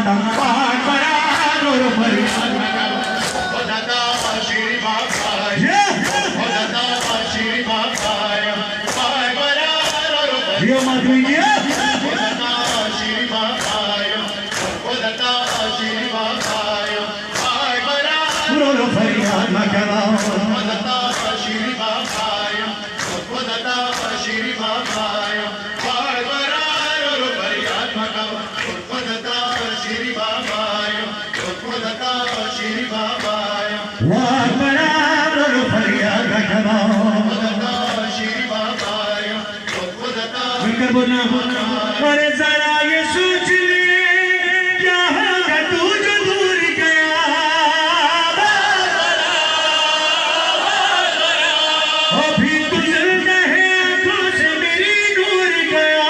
दादा पाक बरा रो फरियाद दादा श्री बाबा दादा श्री बाबा पाक बरा रो ये मधु ये दादा श्री बाबा दादा श्री बाबा पाक बरा रो फरियाद न कराओ दादा श्री बाबा दादा श्री बाबा पाक बरा रो फरियाद न कराओ दादा श्री बाबा दादा श्री बाबा पाक बरा रो फरियाद न कराओ दादा श्री बाबा दादा मिलकर बोलना अरे जरा ये सोच ले क्या होगा तू जो दूर गया और फिर तू जलता है आंखों से मेरी दूर गया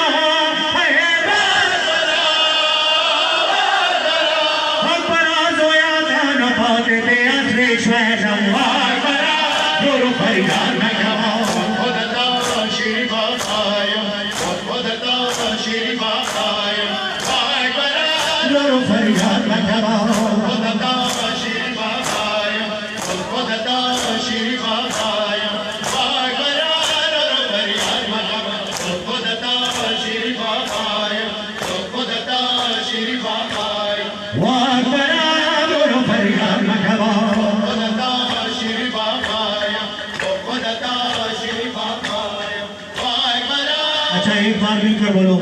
हम पराज होया था न पाते थे असरे श्वैशम रो फरियाद न कराओ दादा श्री बाबा दादा श्री बाबा पाक बरा रो फरियाद न कराओ दादा श्री बाबा दादा श्री बाबा पाक बरा रो फरियाद न कराओ दादा श्री बाबा दादा श्री बाबा पाक बरा रो फरियाद न कराओ दादा श्री बाबा दादा श्री बाबा पाक बरा अच्छा एक बार मिलकर बोलो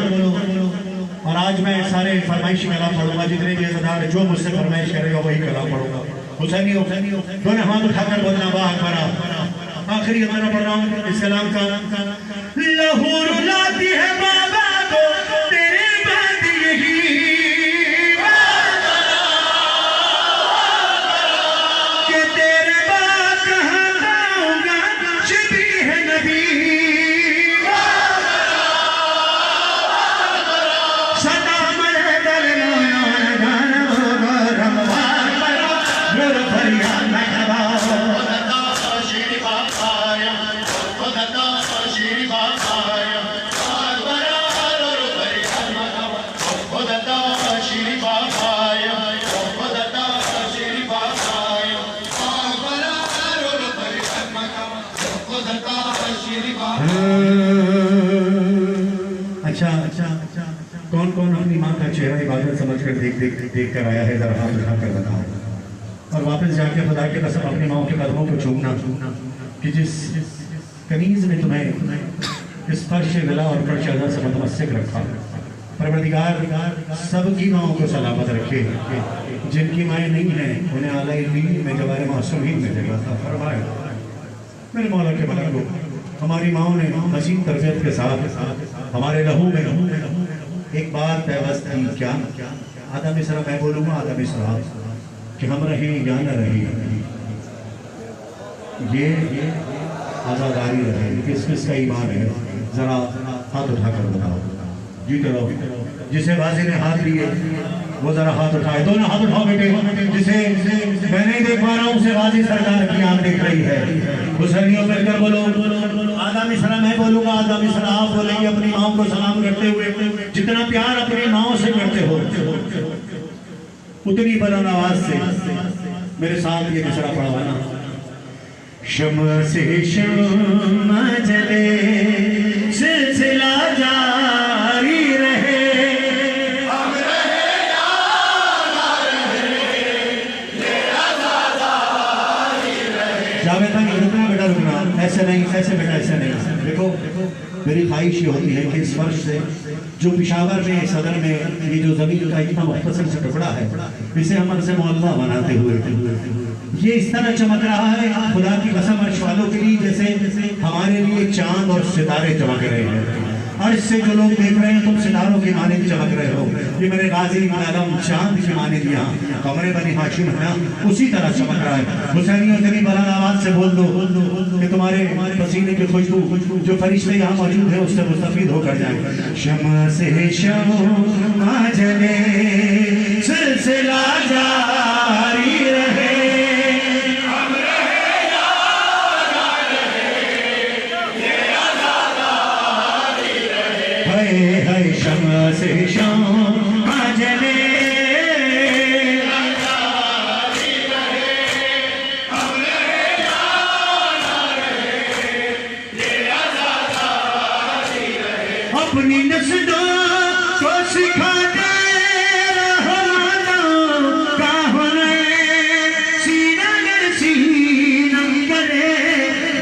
और आज मैं सारे फरमाइशी कलाम पढ़ूंगा जितने भी अज़ादार जो मुझसे फरमाइश करेगा वही कलाम पढ़ूंगा हुसैनी दोनों हाथ उठाकर बोलना वाह बरा आखिरी हमारा पढ़ रहा हूँ इस कलाम का लहू रुलाती है बाबा को तेरे बाद यही कि तेरे बाद कहाँ गाऊंगा शबी है नबी सदा मरे दर फरियाद न कराओ दादा श्री बाबा दादा श्री बाबा पाक बरा रो फरियाद न कराओ दादा श्री बाबा दादा श्री बाबा पाक बरा रो फरियाद न कराओ दादा श्री बाबा अच्छा कौन कौन अपनी माँ का चेहरा इबादत समझकर देख कर आया है जरा हाथ उठाकर बताओ और वापस जाके खुदा के कसम अपनी माँ के कदमों को चूमना कि जिस कनीज ने तुम्हें इस फर्श विला और फर्श अज़ा से मुतमस्सिक रखा परवरदिगार सबकी माँओं को सलामत रखे जिनकी माएँ नहीं हैं उन्हें आला इल्मीन में जवारे मासूमीन में जगह था फरमाए मेरे मौला के मलक को हमारी माँओं ने हसीन तरबियत के साथ हमारे लहू में एक बात पैवस्त थी क्या आधा मिसरा मैं बोलूँगा आधा मिसरा कि हम रहे या न रहे ये आज़ादारी रहे किस का ईमान है जरा हाथ उठाकर बताओ जीते रहो जिसे वाजी ने हाथ लिए वो जरा हाथ उठाए दोनों हाथ उठाओ बेटे जिसे मैं नहीं देख पा रहा हूँ उसे वाजी सरकार की आंख देख रही है हुसैनियों मिलकर बोलो आधा मिसरा मैं बोलूंगा आधा मिसरा आप बोलेंगे अपनी माओ को सलाम करते हुए जितना प्यार अपनी माओ से करते हो उतनी बुलंद आवाज से मेरे साथ ये मिसरा पढ़वाना शम्मा से शम्मा जले सिलसिला जारी रहे हम रहे या ना रहे ये आज़ादी रहे जावेद भाई रुकना बेटा रुकना ऐसे नहीं ऐसे बेटा ऐसे नहीं देखो मेरी ख्वाहिश ये होती है कि इस फर्श से जो पिशावर में सदर में ये जो जमीन का इतना मुख्तसर से टुकड़ा है इसे हम से मोहल्ला बनाते हुए ये इस तरह चमक रहा है खुदा की कसम अर्श वालों के लिए जैसे हमारे लिए चांद और सितारे चमक रहे हैं अर्श से जो लोग देख रहे हैं तुम सितारों के माने चमक रहे हो ये मेरे गाजी आलम चांद के माने दिया कमरे बनी हाशिम है उसी तरह चमक रहा है हुसैनियों से भी बुलंद आवाज से बोल दो कि तुम्हारे पसीने की खुशबू जो फरिश्ते यहाँ मौजूद है उससे मुस्तफीद होकर जाए शम्मा से शम्मा जले सिलसिला जारी रहे शम्मा से शम्मा जले अपनी नस्लों को सिखाते रहमाना का हुनर सीना कर सीनम करे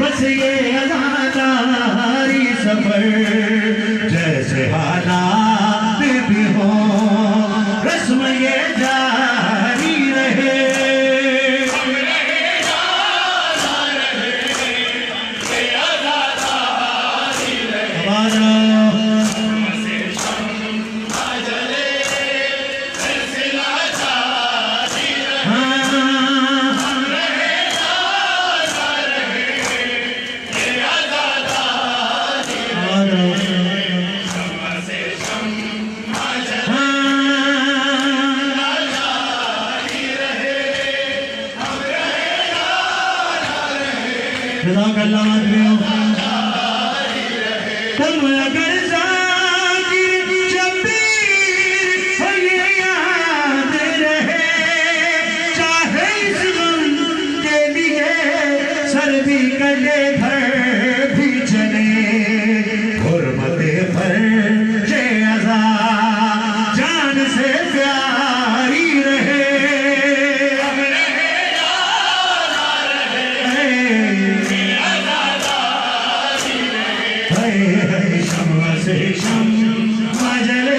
बस ये आज़ादारी सफर जैसे हालात भी हो रस्म ये जारी रहे तुम अगर जाकिर शब्बीर हो ये याद रहे चाहे इस गम के लिए सर भी कले भर भी चले हुर्मते पर ये अज़ा जान से प्यारी रहे शम्मा से शम्मा जले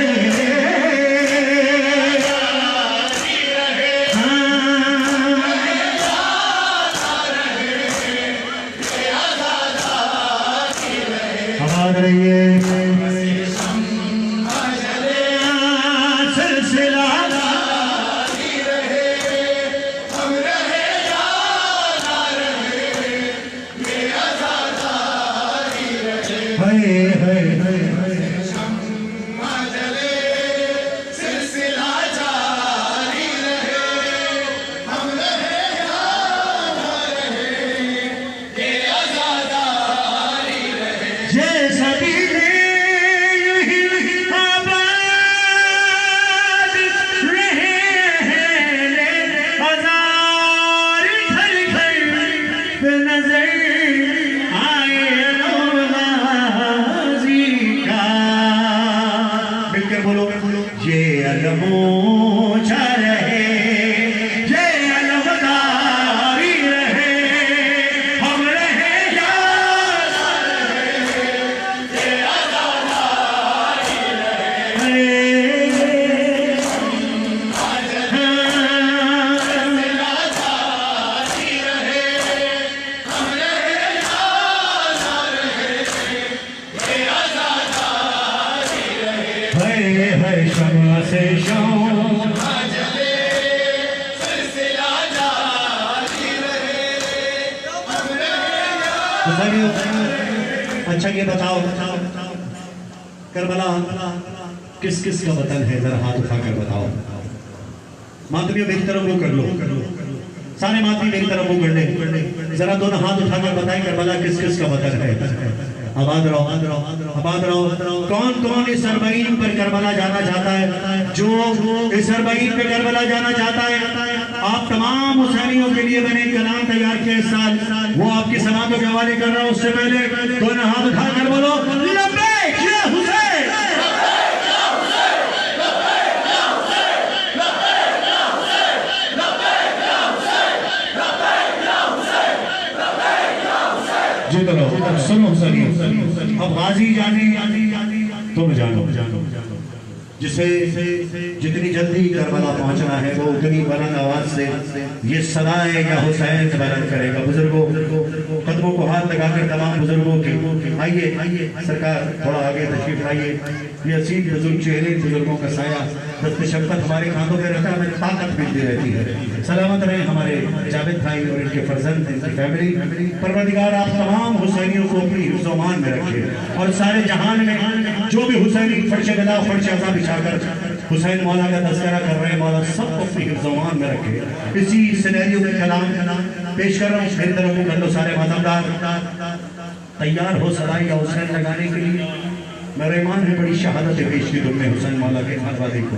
आबाद रहिए सिलसिला अच्छा ये बताओ करबला किस किस का वतन है जरा हाथ उठाकर बताओ मातमियों मेरी तरफ वो कर लो सारे मातमी मेरी तरफ वो कर ले जरा दोनों हाथ उठाकर बताएं करबला किस किस का वतन है आबाद रहो आबाद रहो कौन कौन इस सरबईन पर करबला जाना चाहता है जो इस सरबईन पे करबला जाना चाहता है आप तमाम हुसैनियों के लिए मैंने कलाम तैयार किया इस साल वो आपकी समातों के हवाले कर रहा हूं उससे पहले दोनों हाथ उठाकर बोलो लब्बैक या हुसैन जी करो सुनो अब गाजी जाने तुम जानो जिसे जितनी जल्दी करबला पहुंचना है वो उतनी बुलंद आवाज से ये सदाएं या हुसैन बुलंद करेगा बुजुर्गों कदमों को हाथ लगाकर तमाम बुजुर्गों के आइए सरकार थोड़ा आगे तशरीफ लाइए ये असीम बुजुर्ग चेहरे बुजुर्गों का साया दस्त शफ़क़त हमारे कांधों पे रहता है हमें ताकत मिलती रहती है सलामत रहे हमारे जावेद भाई और इनके फर्जंद इनकी फैमिली परवरदिगार आप तमाम हुसैनियों को अपनी हिफ्ज़-ओ-मान में रखे और सारे जहान में जो भी हुसैनी फर्श गदा फर्श अज़ा बिछाकर हुसैन मौला का तज़किरा कर रहे हैं मौला सबको अपनी हिफ्ज़-ओ-मान में रखे इसी सिनेरियो में कलाम पेश कर रहा हूँ मेरी तरफ कर लो सारे मातमदार तैयार हो सदाई या हुसैन लगाने के लिए मेरे ईमान में बड़ी शहादत पेश की तुमने हुसैन मौला के खानवादे को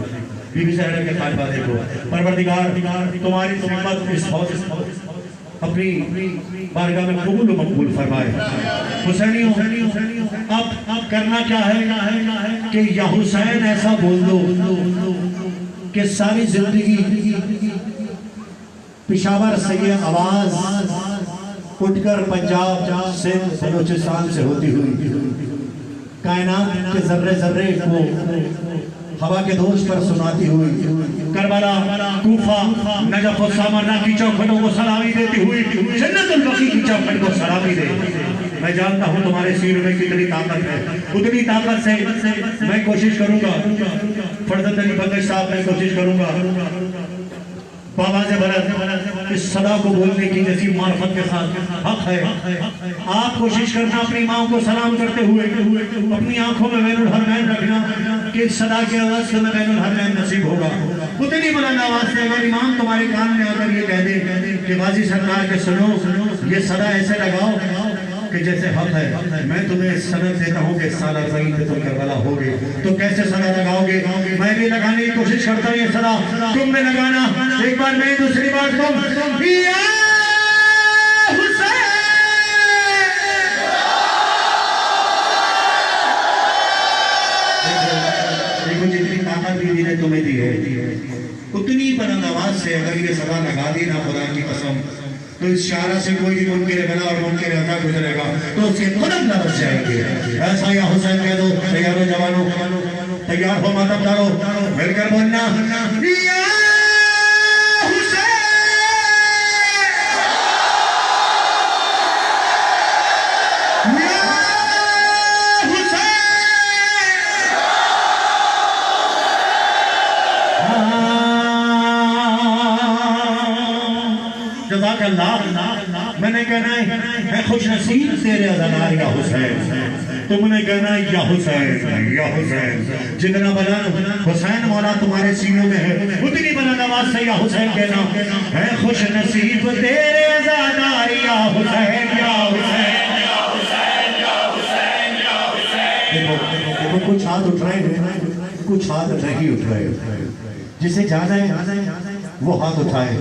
बीबी ज़हरा के खानवादे को परवरदिगार तुम्हारी हिम्मत इस अपनी बारगाह में कबूल व मकबूल फरमाए। हुसैनियों, अब करना क्या है कि या हुसैन ऐसा बोल दो कि सारी जिंदगी पेशावर से ये आवाज उठकर पंजाब सिंध बलूचिस्तान से होती हुई कायनात के जर्रे जर्रे को हवा के दोष पर सुनाती हुई करबला, कूफा, नजफ और सामरना की चौखटों को सलामी देती हुई जन्नतुल बकी की चौखट को सलामी दे। मैं जानता हूँ तुम्हारे सीर में कितनी ताकत है, उतनी ताकत से मैं कोशिश करूंगा, फर्जंद अली बंगश साहब मैं कोशिश करूंगा बाबा से बड़ा इस सदा को बोलने की जैसी मार्फत के साथ हक है। आप कोशिश करना अपनी माँ को सलाम करते हुए अपनी आंखों में बैनुल हरमैन रखना कि इस सदा की आवाज से मैं बैनुल हरमैन नसीब होगा। उतनी बुलंद आवाज से अगर इमाम तुम्हारे कान में आकर ये कह दे कि बाजी सरकार के सुनो, ये सदा ऐसे लगाओ कि जैसे हक है, मैं तुम्हें सनद देता हूँ कि साला ज़मीन पे तुम करबला होगे, तो कैसे सदा लगाओगे? मैं भी लगाने की कोशिश करता हूँ, ये सदा तुम में लगाना। एक बार मैं, दूसरी बार तुम। देखो जितनी ताकत भी ने तुम्हें दी है, उतनी बुलंद आवाज से अगर ये सदा लगा दी ना खुदा की कसम, तो इस शारा से कोई भी मुनकिर बना और मुनकिर अता गुजरेगा तो उसके कदम न बच जाएंगे। ऐसा या हुसैन कह दो, तैयार हो जवानों, तैयार हो मातमदारों, मिलकर बोलना या हुसैन, या हुसैन। जज़ाकल्लाह। मैंने कहना है मैं खुश नसीब तेरे अज़ादार या हुसैन, तुमने कहना है या हुसैन, या हुसैन। जितना बुलंद हुसैन मौला तुम्हारे सीनों में है, उतनी बुलंद आवाज से या हुसैन कहना है खुश नसीब तेरे अज़ादार या हुसैन, या हुसैन, या हुसैन, या हुसैन, या हुसैन। देखो कुछ हाथ उठ रहे हैं, कुछ हाथ नहीं उठ रहे। जिसे जाना है वो हाथ उठाए,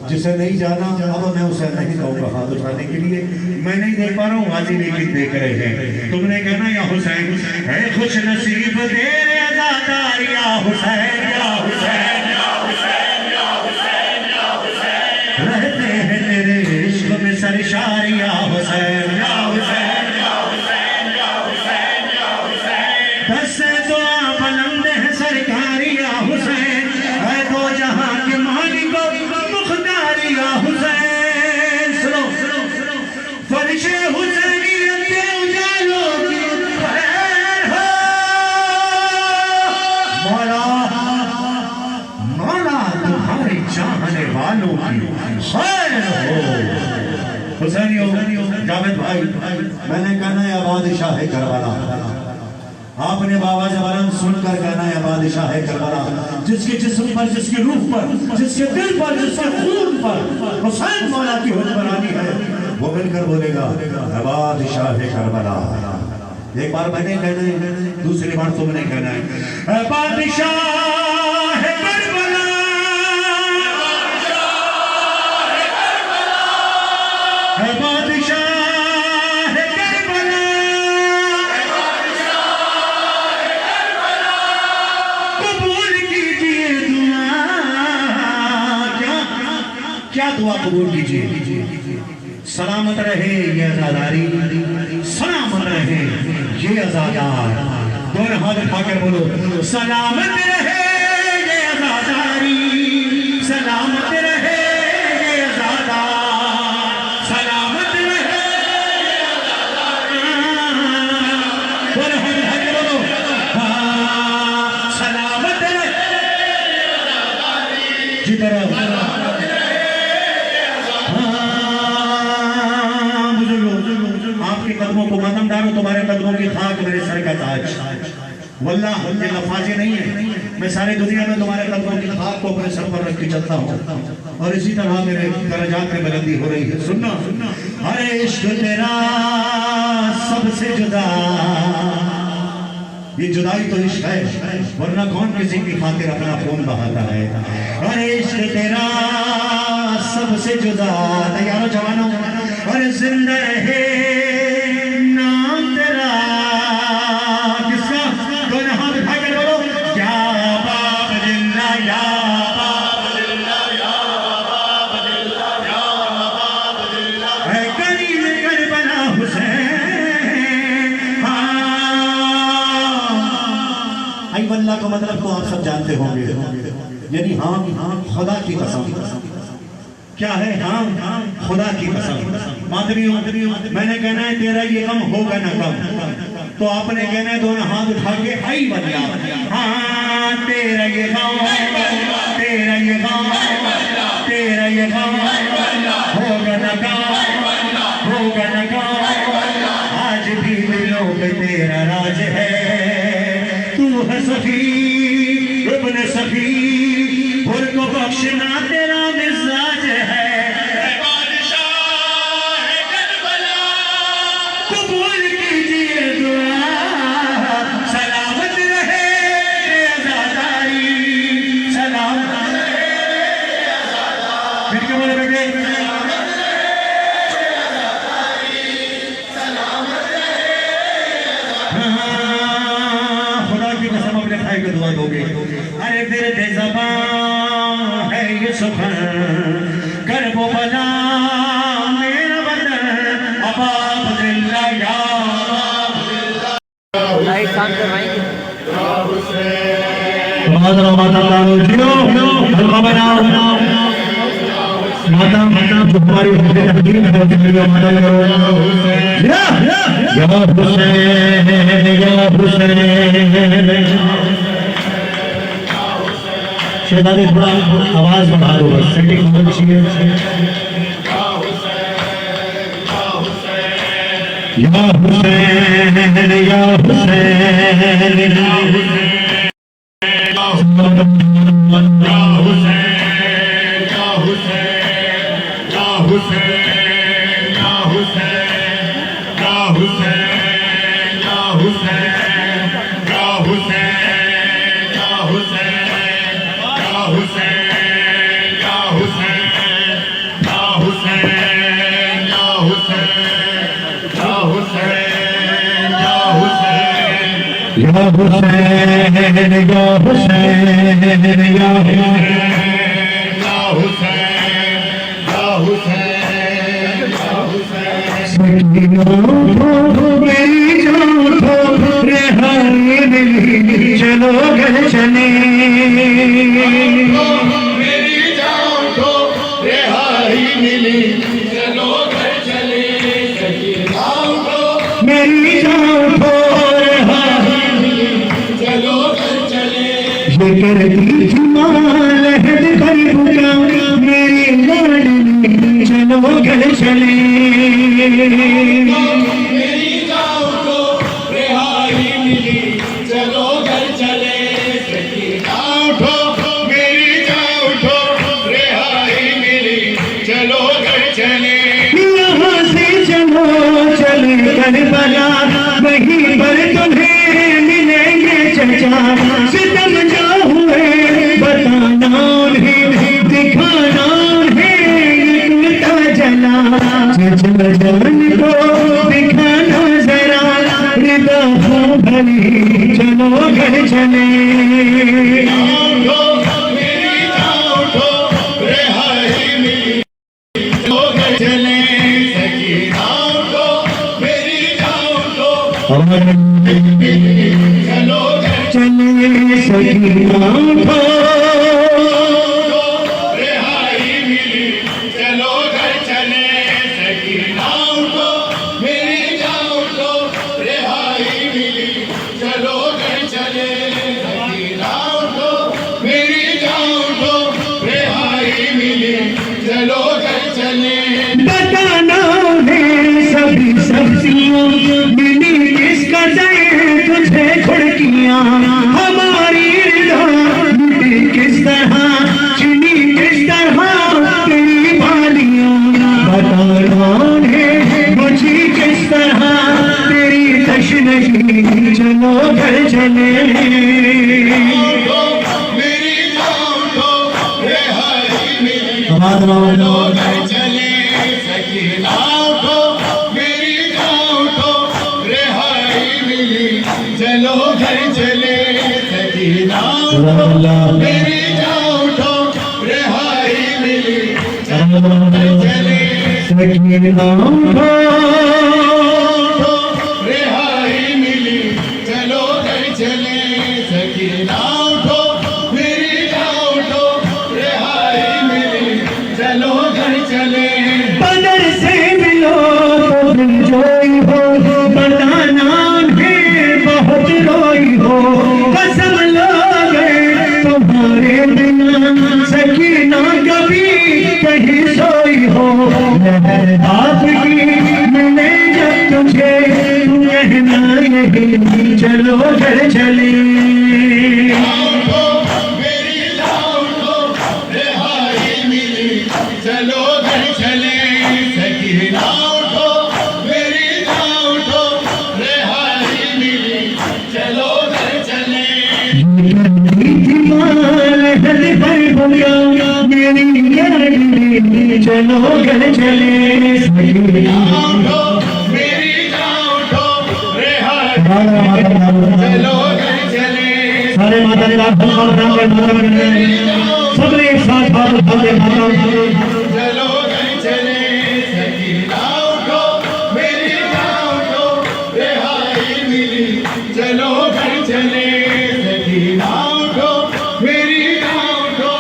जिसे नहीं जाना अब मैं उसे नहीं कहूँगा हाथ उठाने के लिए। मैं नहीं देख पा रहा हूँ, गाजी लेकिन देख रहे हैं। तुमने कहना या हुसैन है खुश नसीब तेरे अज़ादार या हुसैन, या हुसैन, या हुसैन, या हुसैन, या हुसैन। रहते हैं तेरे इश्क में सरशार या हुसैन, या हुसैन, या हुसैन, या हुसैन, या हुसैन। दस दुआ बुलंद है सरकार या हुसैन, है दो जहां के मालिक मुख्तार या हुसैन। सुनो फरिशे हुसैनियत के उजालों की खैर हो मौला, मौला तुम्हारी चाहने वालों की खैर हो। हुसैनियों, जावेद भाई, मैंने कहना है बादशाह है करबला, आपने बाबा जबरन सुनकर कहना है बादशाह है करबला। जिसके जिस्म पर, जिसकी रूह पर, जिसके दिल पर, जिसके खून पर हुसैन मौला की हुक्मरानी है, वो मिलकर बोलेगा बादशाह है करबला। एक बार मैंने कहना है, दूसरी बार तुमने कहना है बादशाह है करबला, बादशाह क्या दुआ कबूल कीजिए। सलामत रहे ये आजादारी, सलामत रहे ये आजादार। दोनों हाथ उठाकर बोलो सलामत रहे ये आजादारी, सलामत रहे ये आजादार, सलामत रहे ये आजादारी। दोनों हाथ उठाकर बोलो सलामत रहे ये आजादारी। जी तरह आपके कदमों को मातम डालो, तुम्हारे कदमों की खाक मेरे सर का ताज। वल्लाह ये लफाजे नहीं है, मैं सारी दुनिया में तुम्हारे कदमों की खाक को अपने सर पर रख के चलता हूँ और इसी तरह मेरे दर्जात में बुलंदी हो रही है। सुनना, अरे इश्क तेरा सबसे जुदा ये जुदाई तो इश्क है, वरना कौन किसी की खातिर अपना खून बहाता है। अरे इश्क तेरा सबसे जुदा, तैयारो जवानों, और जिंदा रहे नाम तेरा। किसका? दोनों हाथ उठा कर बोलो, या बाप जिंदा, या बाप जिंदा, या बाप जिंदा, या बाप जिंदा। है करीब करबला हुसैन। आई वल्लाह का मतलब तो आप सब जानते होंगे, यानी हाँ खुदा की कसम। क्या है? हाँ खुदा की कसम। माधवियों, मैंने कहना है तेरा ये कम होगा ना कम, तो आपने कहना है दोनों हाथ उठा के हाई वल्लाह। हाँ तेरा ये कम, तेरा ये कम, तेरा ये कम होगा ना कम, होगा ना कम। आज भी दिलों पे तेरा राज है, तू है सफी इब्न सफी, भूल को बख्शना तेरा मिजाज है। कबूल कीजिए दुआ, सलामत रहे आज़ादारी, सलामत रहे आज़ादारी। फिर क्या बोले बेटे? खुदा की कसम अपने भाई को दुआ दोगे। अरे फिर ज़बान है ये सुखन, करबो बला मेरा वतन, अबाब दिल्ला या लाइट शांत करवाएंगे। माता बनाओ, माता जो हमारी तकदीर है, माता या हुसैन, या हुसैन। शहजादे थोड़ा आवाज बढ़ा दो, बस सेटिंग होनी चाहिए। या हुसैन, या हुसैन, या चलो घर चले, मेरी जान को रिहाई मिली, चलो घर चले। मेरी जान को रिहाई मिली, चलो घर चले। ये करती जुमाल है करीब का मेरी लाडली, चलो घर चले। मेरी जान को रिहाई मिली, चलो घर चले। उठो मेरी जान, उठो रिहाई मिली, चलो घर चले। यहाँ से चलो चल करबला, वहीं पर तुम्हें मिलेंगे चचा। सितम जो हुए बताना उन्हें, दिखाना उन्हें ये टूटा जला। चचा जान को दिखाना जरा, रिदा हो भली, चलो घर चले। उठो मेरी जान, उठो रिहाई मिली, चलो घर चले। सकीना उठो मेरी जान, उठो चलो घर चले सकीना उठो, रिहाई मिली, चलो घर चले। सकीना उठो मेरी जान, उठो रिहाई मिली, चलो घर चले। सकीना उठो मेरी जान, उठो रिहाई मिली, चलो घर चले। बताना उन्हें सभी सब्जियां मिली किस कदर तुझे खुड़कियां, हमारी रिदा मिली किस तरह, चुनी किस तरह तेरी बालियां। बताना उन्हें मुझे किस तरह तेरी तशनगी चलो घर चले उठो मेरी जान उठो रिहाई मिली आवाज चलो लगाओ घर चले सकीना उठो मेरी जान उठो रिहाई मिली चलो घर चले सकीना उठो मेरी जान उठो रिहाई मिली चलो घर चले सकीना उठो रिहाई मिली चलो घर चले सकीना उठो मेरी जान उठो रिहाई मिली चलो घर चले बदर से मिलो तो दिल जोई हो बताना भी बहुत रोई हो कसम लोगे तुम्हारे बिना सकीना कभी कहीं सोई हो लहर आपकी मिले जब तुझे कहना यही चलो घर चले उठो मेरी जान उठो रिहाई मिली चलो घर चले सकीना उठो मेरी जान उठो रिहाई मिली चलो घर चले चलो घर चले उठो मेरी जान उठो रिहाई चलो घर चले सारे माता ने रात माता सब एक साथ बात माता चलो घर चले सकीना उठो मेरी जान उठो रिहाई मिली चलो घर चले सकीना उठो मेरी जान उठो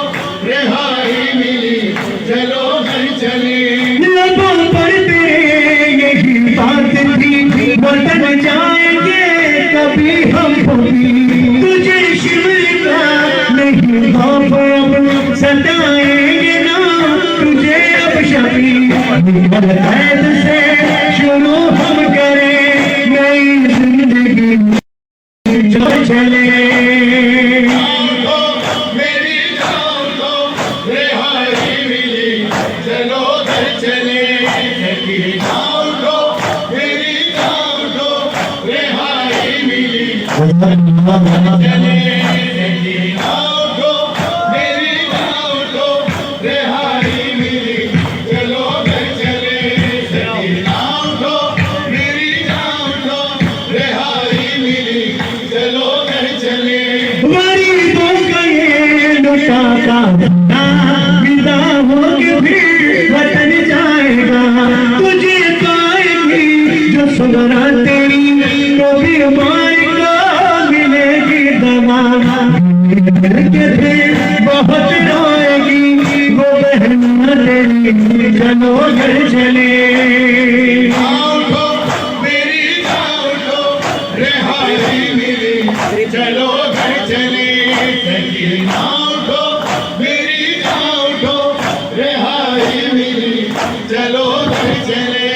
रिहाई मिली चलो घर चले लबों पर तेरे यही बात थी बदल जाएंगे कभी हम भी तुझे शिविर का नहीं खौफ अब सताएंगे ना तुझे अब शबी कैद से शुरू हम करें नई जिंदगी चलो चले उठो मेरी जान उठो रिहाई मिली चलो घर चले सकीना उठो मेरी जान उठो रिहाई मिली चले सकीना उठो मेरी जान उठो रिहाई मिली चलो घर चले सकीना उठो मेरी जान उठो रिहाई मिली चलो घर चले गरीबों का ये लुटा का विदा होके फिर वतन जाएगा तुझे पाएगी जो सुगरा तेरी तो भी हमारी को मिलेगी दवा के फिर बहुत रोएगी वो बहन तेरी चलो घर चले उठो मेरी जान उठो रिहाई मिली चलो घर चले सकीना उठो मेरी जान उठो रिहाई मिली चलो घर चले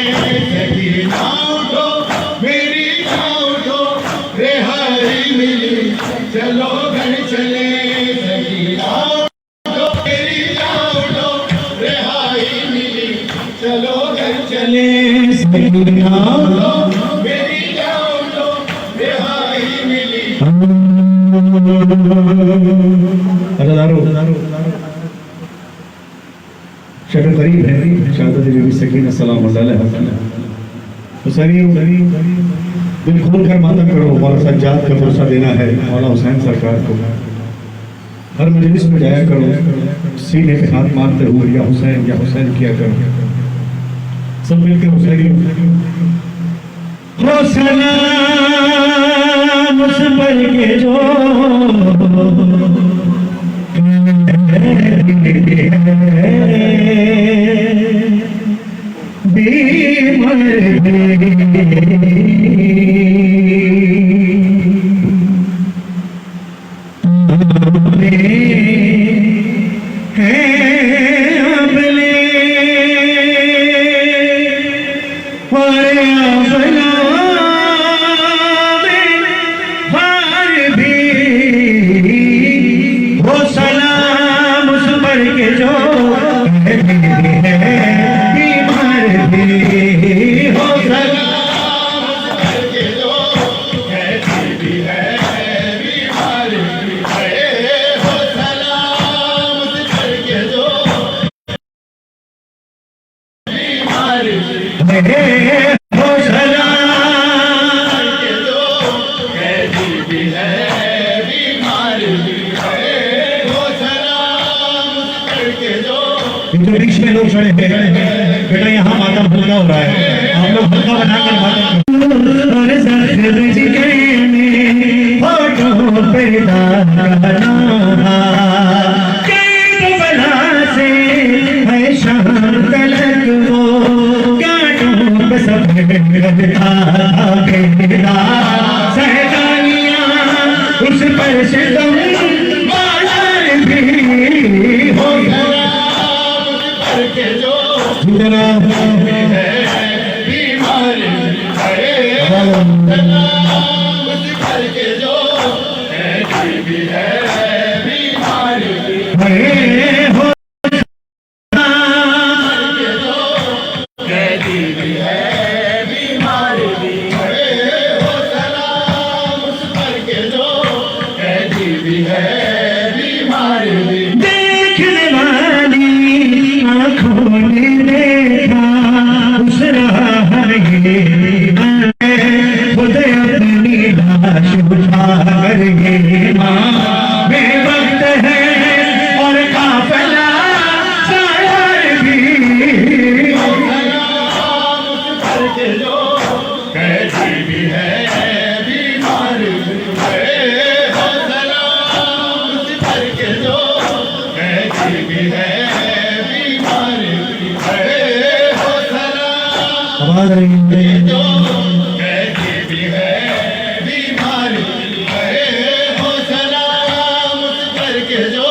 सकीना उठो मेरी जान उठो रिहाई मिली चलो घर चले सकीना उठो मेरी जान उठो रिहाई मिली चलो घर चले सकीना मेरी जान उठो रिहाई मिली शक्ल करीब है शहादत बीबी सकीना सलाम अलैहा हुसैन दिल खोल कर मातम करो मौला सज्जाद का पुरसा देना है मौला हुसैन सरकार को हर मजलिस में जाया करो सीने पे हाथ मारते हुए या हुसैन किया करो सब मिलकर हुसैन हो सलाम उस पर के जो भी है बीमार भी है वो सलाम करके जो बीच में लोग खड़े हैं बेटा, यहाँ माता हल्का हो रहा है, आप लोग हल्का बनाकर माता उस पर से तुम भी हो करके जो जरा है बीमार है सलाम करके जो भी है बीमार हो कैदी भी है बीमार भी है वो सलाम करके जो कैदी भी है बीमार भी देखने वाली आँखों ने देखा उस राह खुद अपनी लाश उठा कर ये माँ बेवक्त है और काफिला शायर भी करके जो कैदी भी है बीमार भी है वो सलाम करके जो कैदी भी है बीमार भी है वो सलाम आवाज रही जो कैदी भी है बीमार भी है वो सलाम करके जो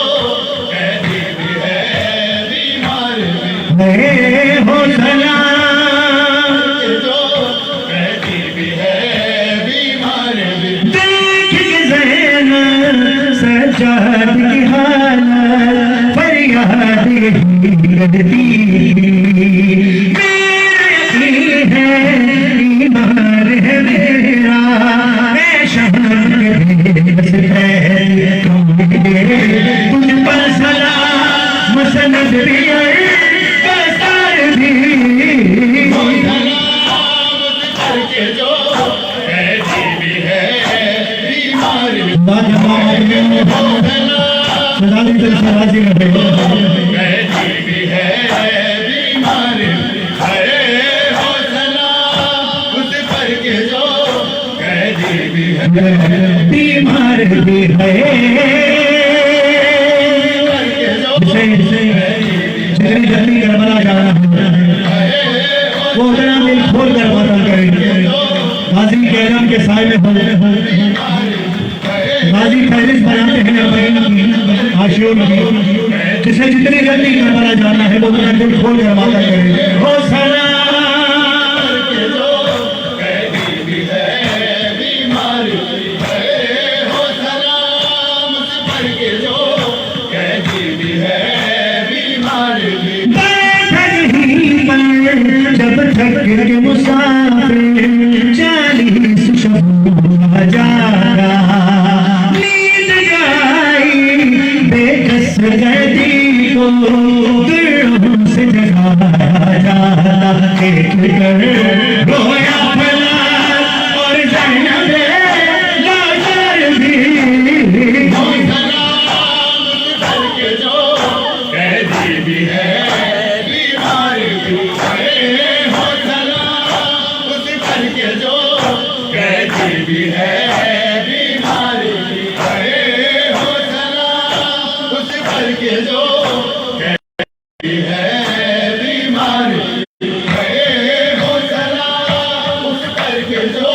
कैदी भी है बीमार भी हो सलाम जो कैदी भी है बीमार भी देख के ज़ैनब सज्जाद की हालत फरियाद ही करती है ईमान है मेरा मैं शहर बस है तुझ पर सलाम मसनद भी बसार भी करके जो कैदी भी है बीमार भी राजी कैदी भी है बीमार भी है हो सलाम उस पर के जो कैदी भी है बीमार भी है करके जो जितनी जल्दी करबला जाना वो उतना दिल खोल कर माता करेंगे गाजी के आलम के साय में गाजी फहरिस्त बनाते हैं अरबईन की आशियों की, जिसे जितनी जल्दी करबला जाना है वो उतना दिल खोल कर माता करेंगे हो सलाम करके जो कैदी भी है बीमार भी है हो सलाम उस पर के जो कैदी भी है बीमार भी जब थक के मुसाफिर 40 शब्द जागा नींद आई बेकस गदी को दिलों से जगाया जाता एक कर रोया भला और ज़ैनब लाचार भी करके जो कैदी भी है बीमार भी है हो सलाम उस करके जो कैदी भी है बीमार भी है हो सलाम उस करके जो कैदी है बीमार भी है हो सलाम उस करके जो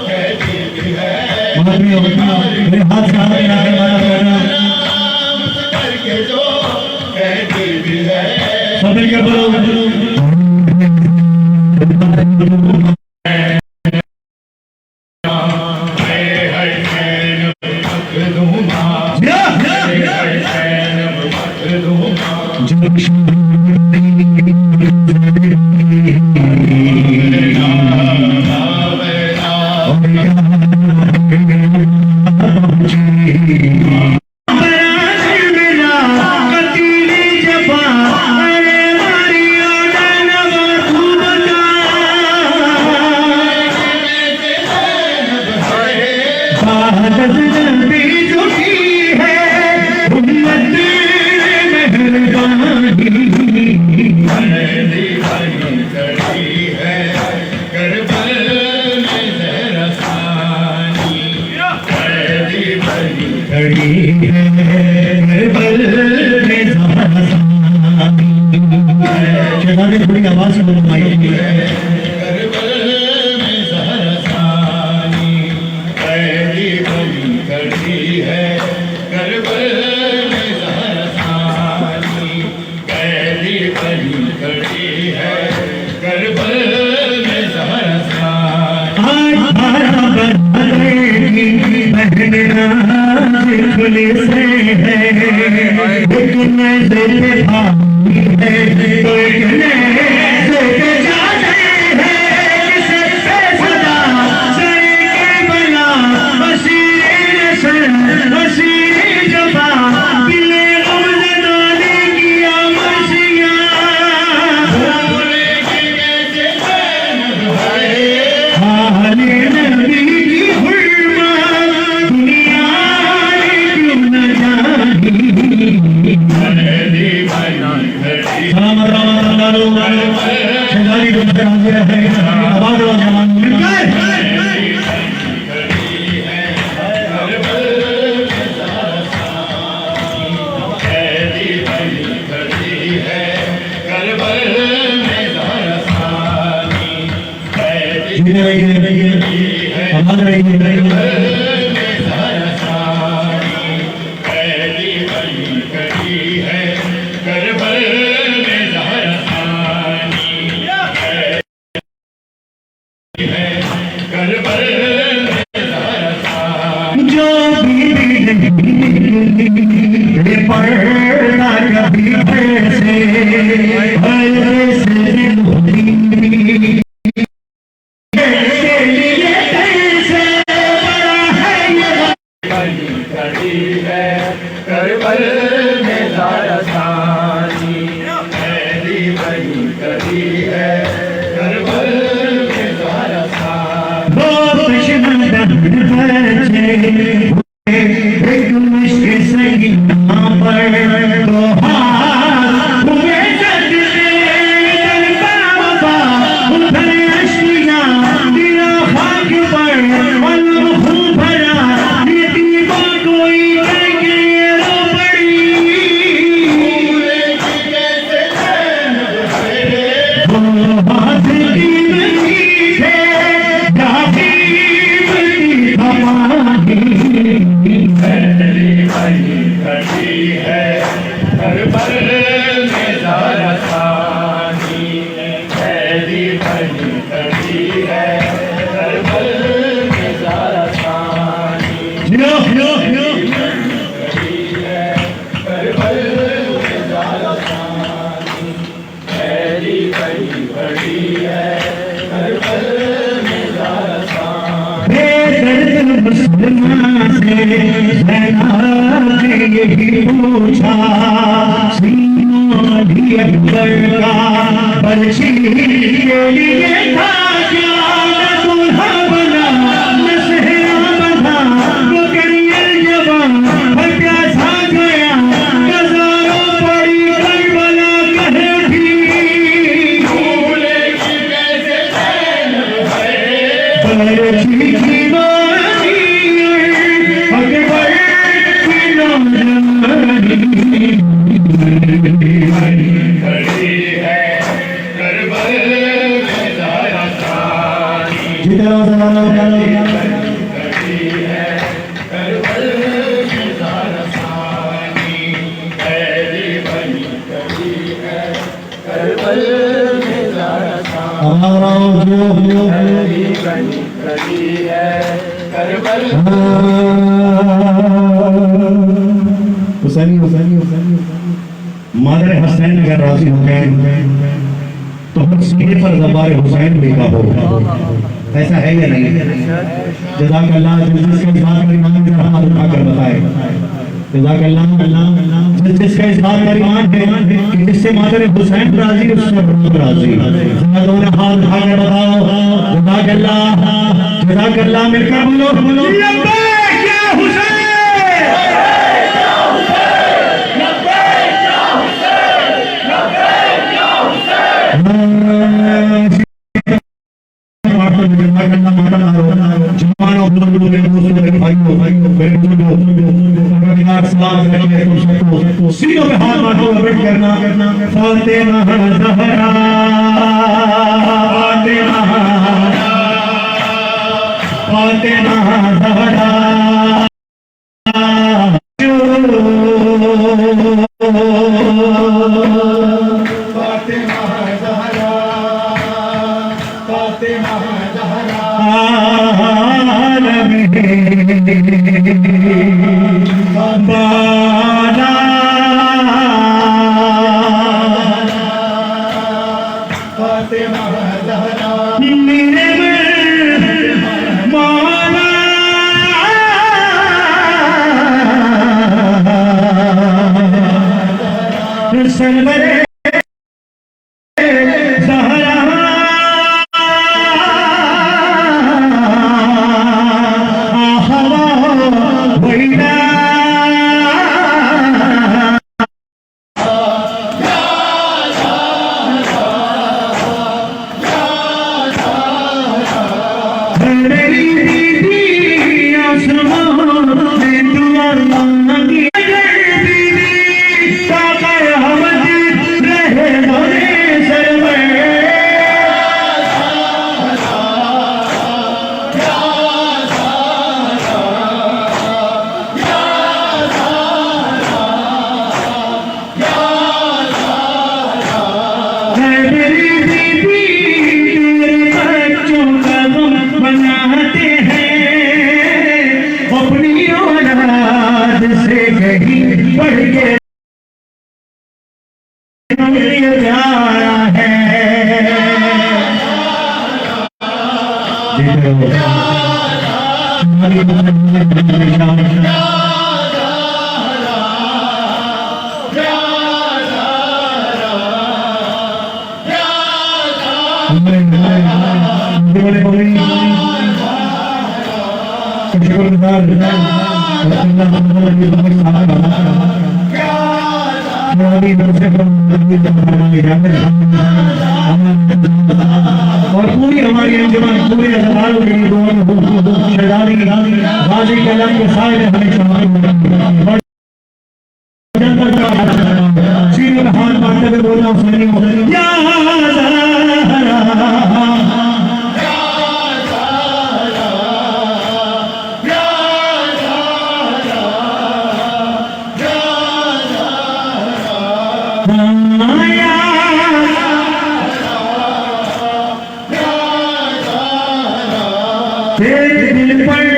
कैदी भी है मेरे हाथ से हाथ मिला के माता करना करके जो कैदी भी है सब मिलकर बोलो नबी झुकी है उम्मत मेहरबानी कैदी बनी खड़ी है करबल में ज़हरा सानी कैदी बनी खड़ी है करबल में ज़हरा सानी शहज़ादे थोड़ी आवाज़ में बोलो करबल में ज़हरा सानी कैदी बनी खड़ी है करबल में ज़हरा सानी कैदी बनी खड़ी है करबल में ज़हरा सानी खुले से है एक नजर भाई है तो एक नजर जाते हैं किससे सदा सरे के बला बशीर नशर बशीर जबा दिले गुमज़दाने किया मर्शिया भूले कि कैसे चैन है हाले नबी की हुर्मा दुनिया क्यों न जानी कैदी बनी खड़ी सलाम शहज़ादी को हाजिर है आवाज़ और जवान मिलकर कैदी बनी खड़ी है करबल में ज़हरा सानी कैदी जीने रहिए आबाद रहिए में ज़हरा सानी कैदी बनी खड़ी है करबल में ज़हरा सानी कैदी है करबल में ज़हरा सानी जो भी पढ़ना कभी ऐसे ऐसे होती के लिए कैसे बड़ा है ये बनी खड़ी है करबल में ज़हरा सानी कैदी बनी खड़ी है करबल में ज़हरा सानी एक मुश्किल से यहाँ पर तो हाथ हुए सजदे दरबार उठे अश्कियाँ दिला खाक पर वल्लभ खून भरा यतीमा कोई करके रो पड़ी भूले कि कैसे चैन है वो हाथ की बंदी थे गाफी बंदी हमारी कैदी बनी खड़ी है करबल में ज़हरा सानी कैदी बनी खड़ी है करबल में ज़हरा सानी लो खड़ी है करबल में ज़हरा सानी कैदी बनी खड़ी है करबल में ज़हरा सानी बेदर्द मुसलमान से ज़ैनब ने यही पूछा सीनों अली अकबर का बर्छी के लिए था क्या न दूल्हा बना न सेहरा बंधा वो करियर जवान और प्यासा गया हजारों पड़ी करबला कहे उठी भूले कि कैसे चैन है बर्छी की बानी अकबर की नौजवानी खड़ी है करबल में ज़हरा सानी जितना ज़माना खड़ी है करबल में ज़हरा सानी कैदी बनी खड़ी है करबल में ज़हरा सानी हमारा जो कैदी बनी खड़ी है करबल हुसैनी हुसैनी हुसैनी मादर हसनैन अगर राजी हो गए तो हम सीने पर ज़बार हुसैन भी कहो ऐसा है या नहीं जज़ाकल्लाह जिसके इज़हार का ईमान है हाथ उठाकर बताए जज़ाकल्लाह जिसका इज़हार का ईमान है कि जिससे मादर हुसैन राजी उससे हम राजी दोनों हाथ उठाकर बताओ जज़ाकल्लाह मिलकर बोलो लब्बैक या परवरदिगार सलाम रखे तुम सबको, सीनों पे हाथ मारो बैठ करना फातिमा ज़हरा फातिमा फातिमा ज़हरा और पूरी हमारी अंजुमन पूरे हजारों की शहजादी गाजी कलम के साए में हमेशा सीने में हाथ मारते हुए बोलना सुनिए या तेरे दिल पर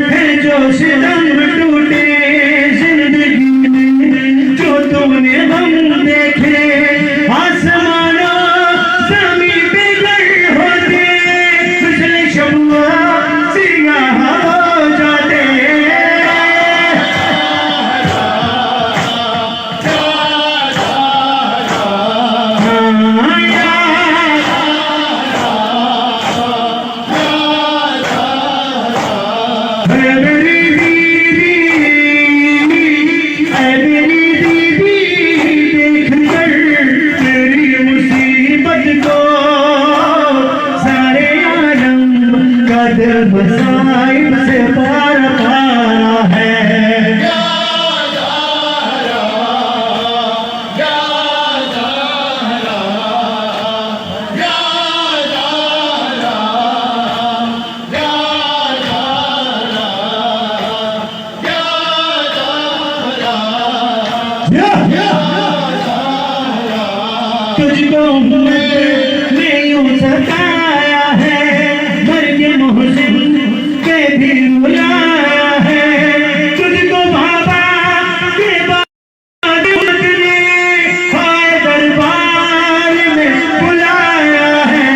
है जो सितम टूटे जिंदगी में जो तुमने हम देखे आसमानों ज़मीन पे गड़ होते पिछले शब्बा सियाह हो जाते मसाइब से पार पारा है तुझको ने यूं सताया है मर्ज़ मोहसिन के भी रुलाया है तुझको बाबा के बाद ने हाय दरबार में बुलाया है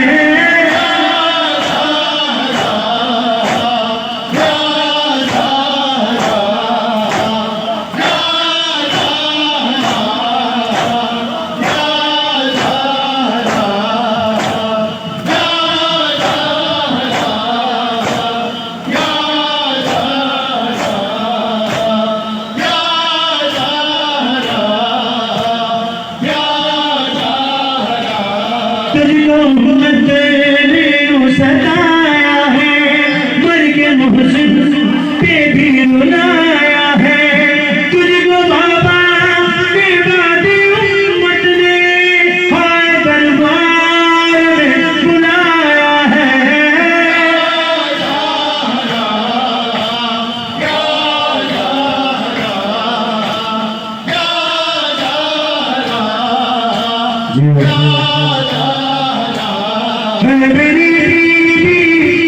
मेरी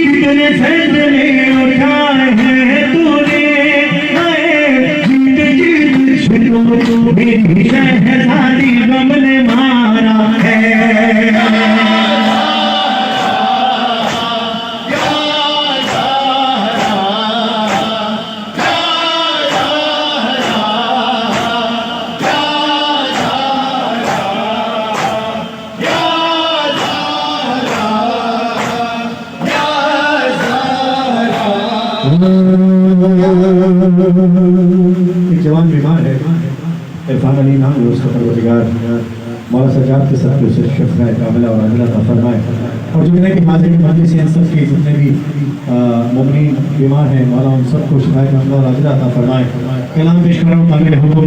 कितने फैसले उठाए हैं तूने, जीत जीत शुरू मेरी शहजादी गम ने मारा है। एक जवान बीमार है, इरफान अली नाम है उसका, परवरदिगार मौला सज्जाद के साथ उसे शिफाए कामिला और आजिला अता फरमाए। और जितने भी हाज़िर मजलिस हैं सब के जितने भी मुमिनीन बीमार हैं, मौला उन सबको शिफाए कामिला और आजिला अता फरमाए। कलाम पेश कर रहा हूँ कामिल हुकूम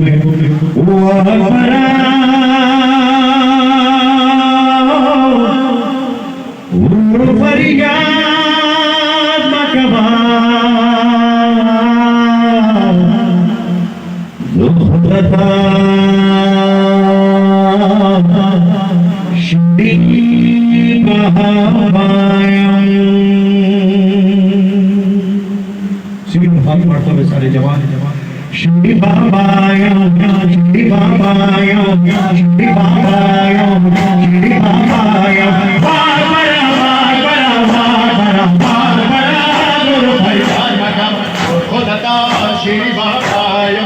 में सारे जवान शिंदी बाबाया शिंदी बाबाया शिंदी बाबाया शिंदी बाबाया बार खुदता श्री बाबाया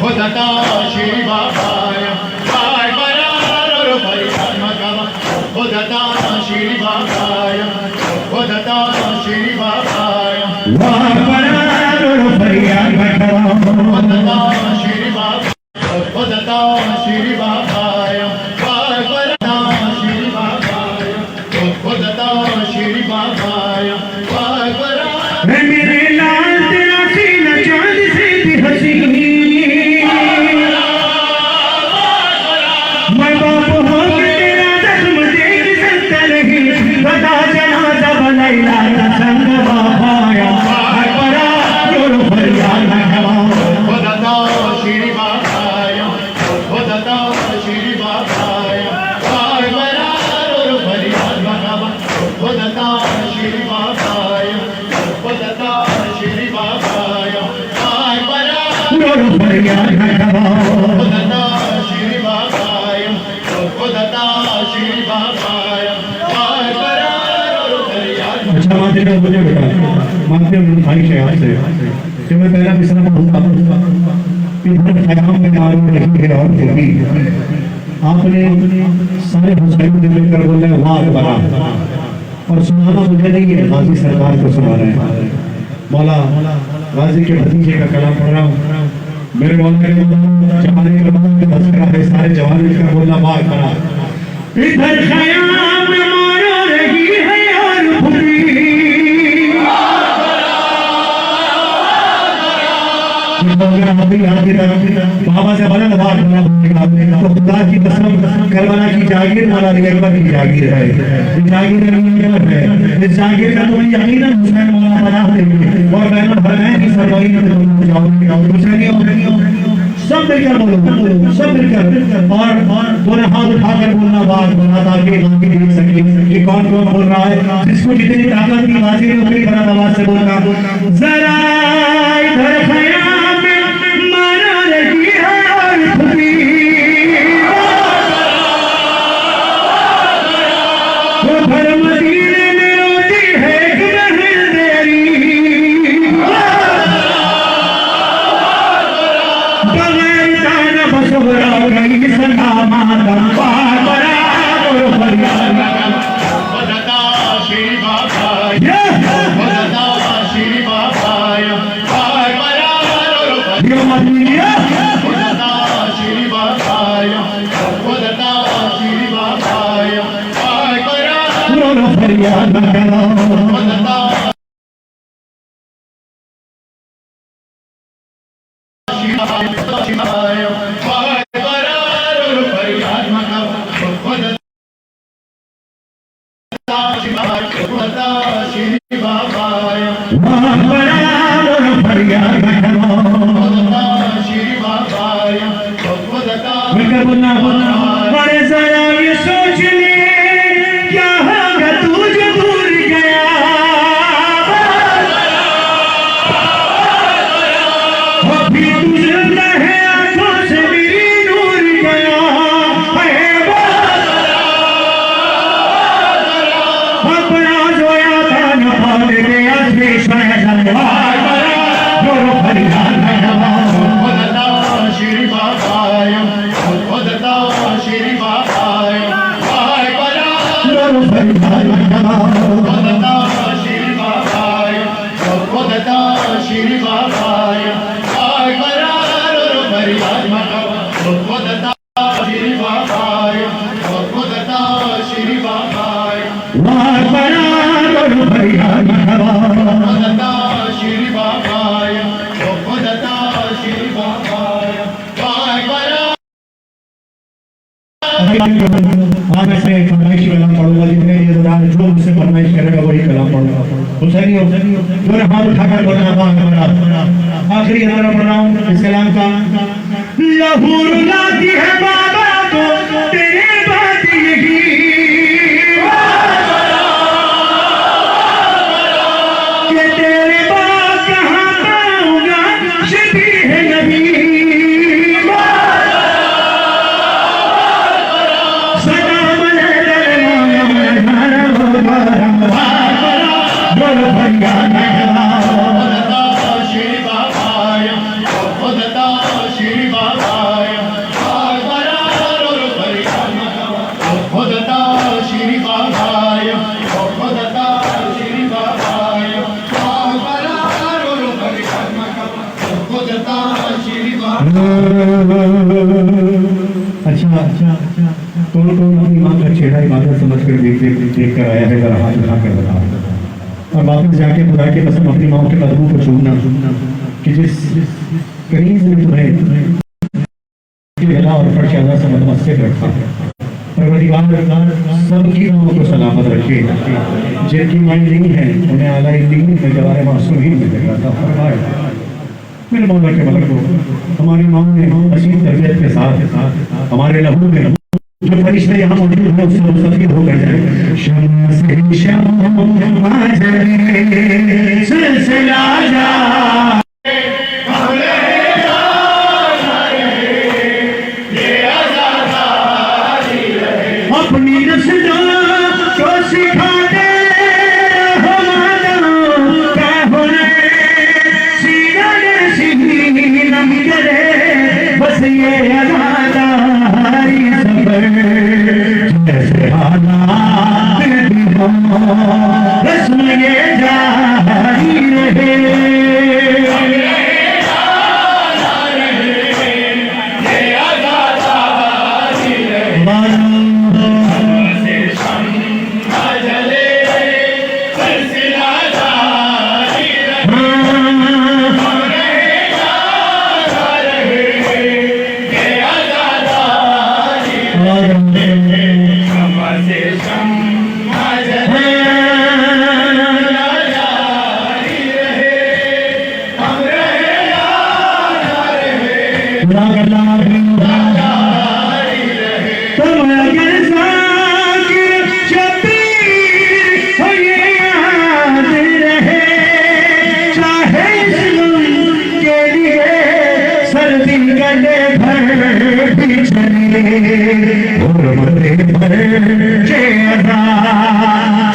खुदता श्री बाबाया बार खुदता श्री बाबाया खुदता श्री बाबाया मेरे लाल तेरा सीना चांद से भी हसीन, मैं बाप हो के तेरा जख्म देख सकता नहीं, बता जनाजा बनैला का संग बाबाया अच्छा मानते हो मुझे बेटा, मानते हो मेरी ख्वाहिश है आपसे कि मैं पहला मिसरा पढ़ूंगा, इधर ख़याम में मालूम नहीं है और भी आपने सारे हुसैन ने मिलकर बोले वाह बना, और सुनाना मुझे नहीं है, गाजी सरकार को सुना रहे हैं। मौला गाजी के भतीजे का कलाम पढ़ रहा हूँ, मेरे मौला के जमाने के बाद है, सारे जवान मिलकर बोला वाह बना, इधर ख़याम में मारो रही है और भूमि, बाबा से बड़ा बात तो खुदा की कसम करबला की जागीर मौला अली अकबर की जागीर है, इस जागीर है, इस जागीर का तुम्हें यकीनन हुसैन मौला बना देंगे और बहनों भरमाएं की सरवाई में तुम जाओगे, हुसैनियों सब मिलकर बोलो, सब मिलकर और दोनों हाथ उठाकर बोलना बात बोला ताकि बाकी देख सके कि कौन कौन बोल रहा है, जिसको जितनी ताकत की बाजी है उतनी बड़ा आवाज से बोलना, जरा इधर ख़याम में मारा रही है और खुदी, उधर मदीने में रोती है कि बहन तेरी, बगैर ताना बसुरा गई सदा मातम बाबरा और फरियाद खुदता श्री बाबाया खुदता श्री बाबाया बाबरा और मदीने खुदता श्री बाबाया खुदता श्री बाबाया बाबरा और फरियाद खुदता बड़े जरा ये सोच ले क्या होगा तुझे हाँ मैं से फरमाइशी कलाम पढ़ूंगा, जितने ये दौरान जो मुझसे फरमाइश करेगा वही कलाम पढ़ूंगा। हुसैनी हो जो ने हाथ उठाकर बोलना था। आखिरी हमारा पढ़ रहा हूँ इस कलाम का। लहू रुलाती है बाबा को तेरे बात यही, कि तेरे बात कहाँ पाऊंगा शबी है नबी। अच्छा कौन अपनी माँ का चेहरा इबादत समझ कर देख कर आया है, जरा हाथ उठा कर बता। और वापस जाके खुदा की कसम अपनी माँ के कदमों को छूना कि जिस करीब में तुम्हें और फर्शादा से मुतमस्सिक रखा, परवरदिगार सबकी माँओं को सलामत रखे, जिनकी माँ नहीं है उन्हें आला दीन में जवारे मासूमीन में जगह फरमाए। मेरे मौला के मलक को हमारी माँ ने असीम तरबियत के साथ हमारे लहू में जो फरिश्ते यहाँ मौजूद हैं उससे मुस्तफीद होकर जाए। सिलसिला जा अपनी नस्लों को सिखा दे हमारा क्या होने नम करे बस ये अदादारी सबर जैसे हालात रस्म ये जारी रहे।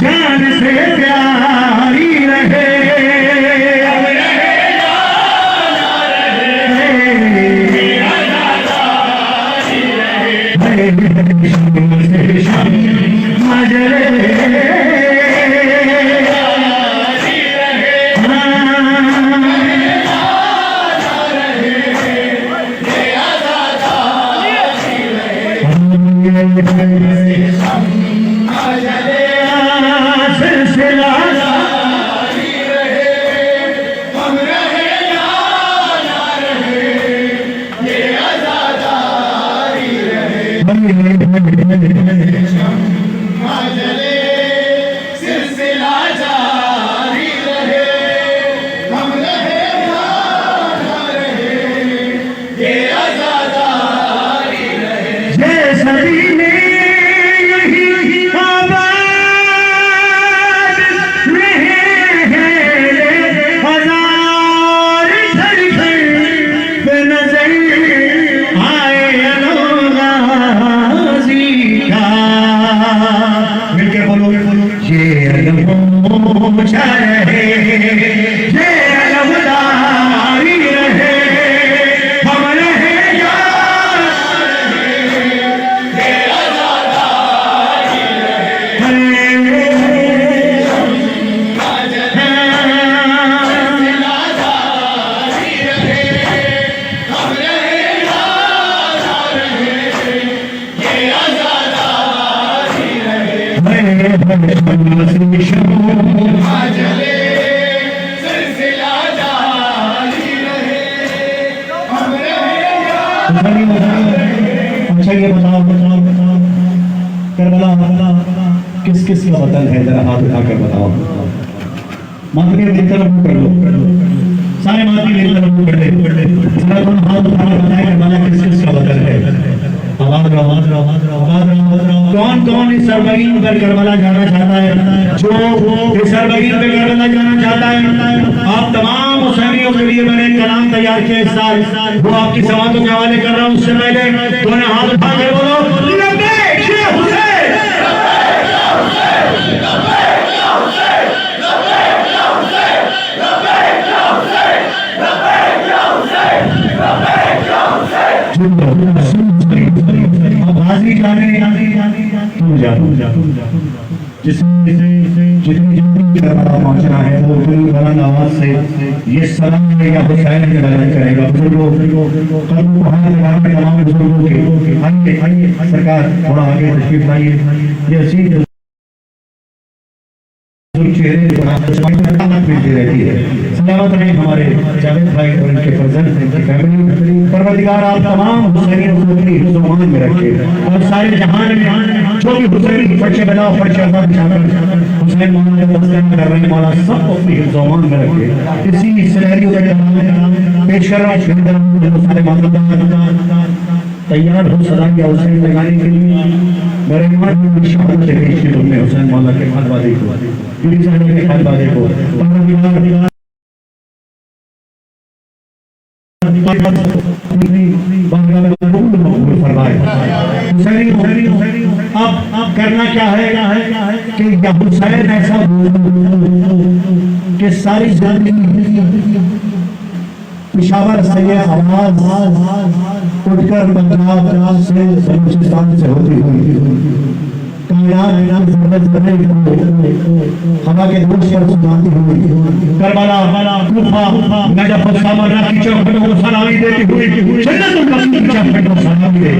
जान से प्यारी रहे अच्छा ये बताओ करबला किस किस का वतन है, जरा हाथ उठाकर बताओ। माथे मेरी तरफ कर लो, सारे माथे मेरी तरफ कर ले, जरा तुम हाथ उठाकर बताए करबला किस किस का वतन है। आवाज रहो, आवाज रहो, आवाज रहो, आवाज रहो। कौन कौन इस सरबगीन पर करबला जाना चाहता है? जो इस सरबगीन पर करबला जाना चाहता है, आप तमाम हुसैनियों के लिए मैंने एक कलाम तैयार किया इस साल, वो आपकी समातों के हवाले कर रहा हूँ। उससे पहले दोनों हाथ उठा के बोलो लब्बैक या हुसैन। गाजी जाने तुम जानो, जितनी जल्दी पहुंचना है वो पूरी बुलंद आवाज से ये सलाम या हुसैन के बयान करेगा। बुजुर्गों कदम को हाथ लगाने तमाम बुजुर्गों के आइए आइए सरकार थोड़ा आगे तशरीफ लाइए। ये असीम चेहरे मिलती रहती है। सलामत रहे हमारे जावेद भाई और इनके फर्जंद, इनकी फैमिली। परवरदिगार आप तमाम हुसैनियों को अपनी हिफ्ज़-ओ-अमान में रखे और सारे जहान में जो भी हुसैनी पर्चे बनाओ, पर्चे अज़ाद बिछाकर हुसैन मोहम्मद हुसैन कर रहे मौला सबको अपनी हिफ्ज़-ओ-अमान में रखे। इसी सिनेरियो में पेश कर रहा हूँ सारे मातहत तैयार हो सदा या हुसैन लगाने के लिए। मेरे ईमान में शहादत है कि तुमने हुसैन मौला के खानवादे को, पीरी साहब के खानवादे को परवरदिगार अब करना क्या है कि हुसैन ऐसा कि सारी जिंदगी पेशावर से ये आवाज उठकर पंजाब से बलूचिस्तान से होती हुई हवा के दूर से सुनाती हुई करबला, कूफा, नजफ और सामरा की चौखटों को सलामी देती हुई जन्नतुल बक़ी की चौखटों को सलामी दे।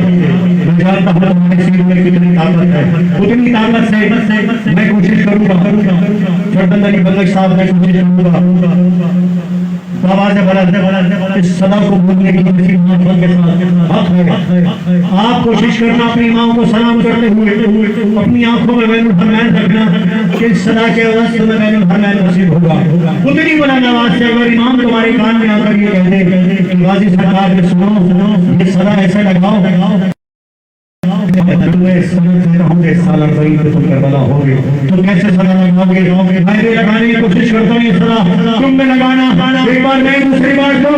मैं जानता हूं हमारे सीने में कितनी ताकत है, उतनी ताकत से मैं कोशिश करूंगा। फर्जंद अली बलख साहब मैं कोशिश करूंगा आवाज़ बुलंद इस सदा को बोलने की के साथ हक है। आप कोशिश करना अपनी माँ को सलाम करते हुए अपनी आंखों में बैनुल हरमैन रखना कि इस सदा के वक्त में बैनुल हरमैन नसीब होगा। उतनी बुलंद आवाज़ से अगर इमाम तुम्हारे कान में आकर ये कह दे कि गाजी सरकार ने सुनो ये सदा ऐसे लगाओ तुम करबला होगे तो कैसे सदा लगाओगे? मैं भी लगाने की कोशिश करता हूँ, ये सदा तुम में लगाना। एक बार नहीं, दूसरी बार तुम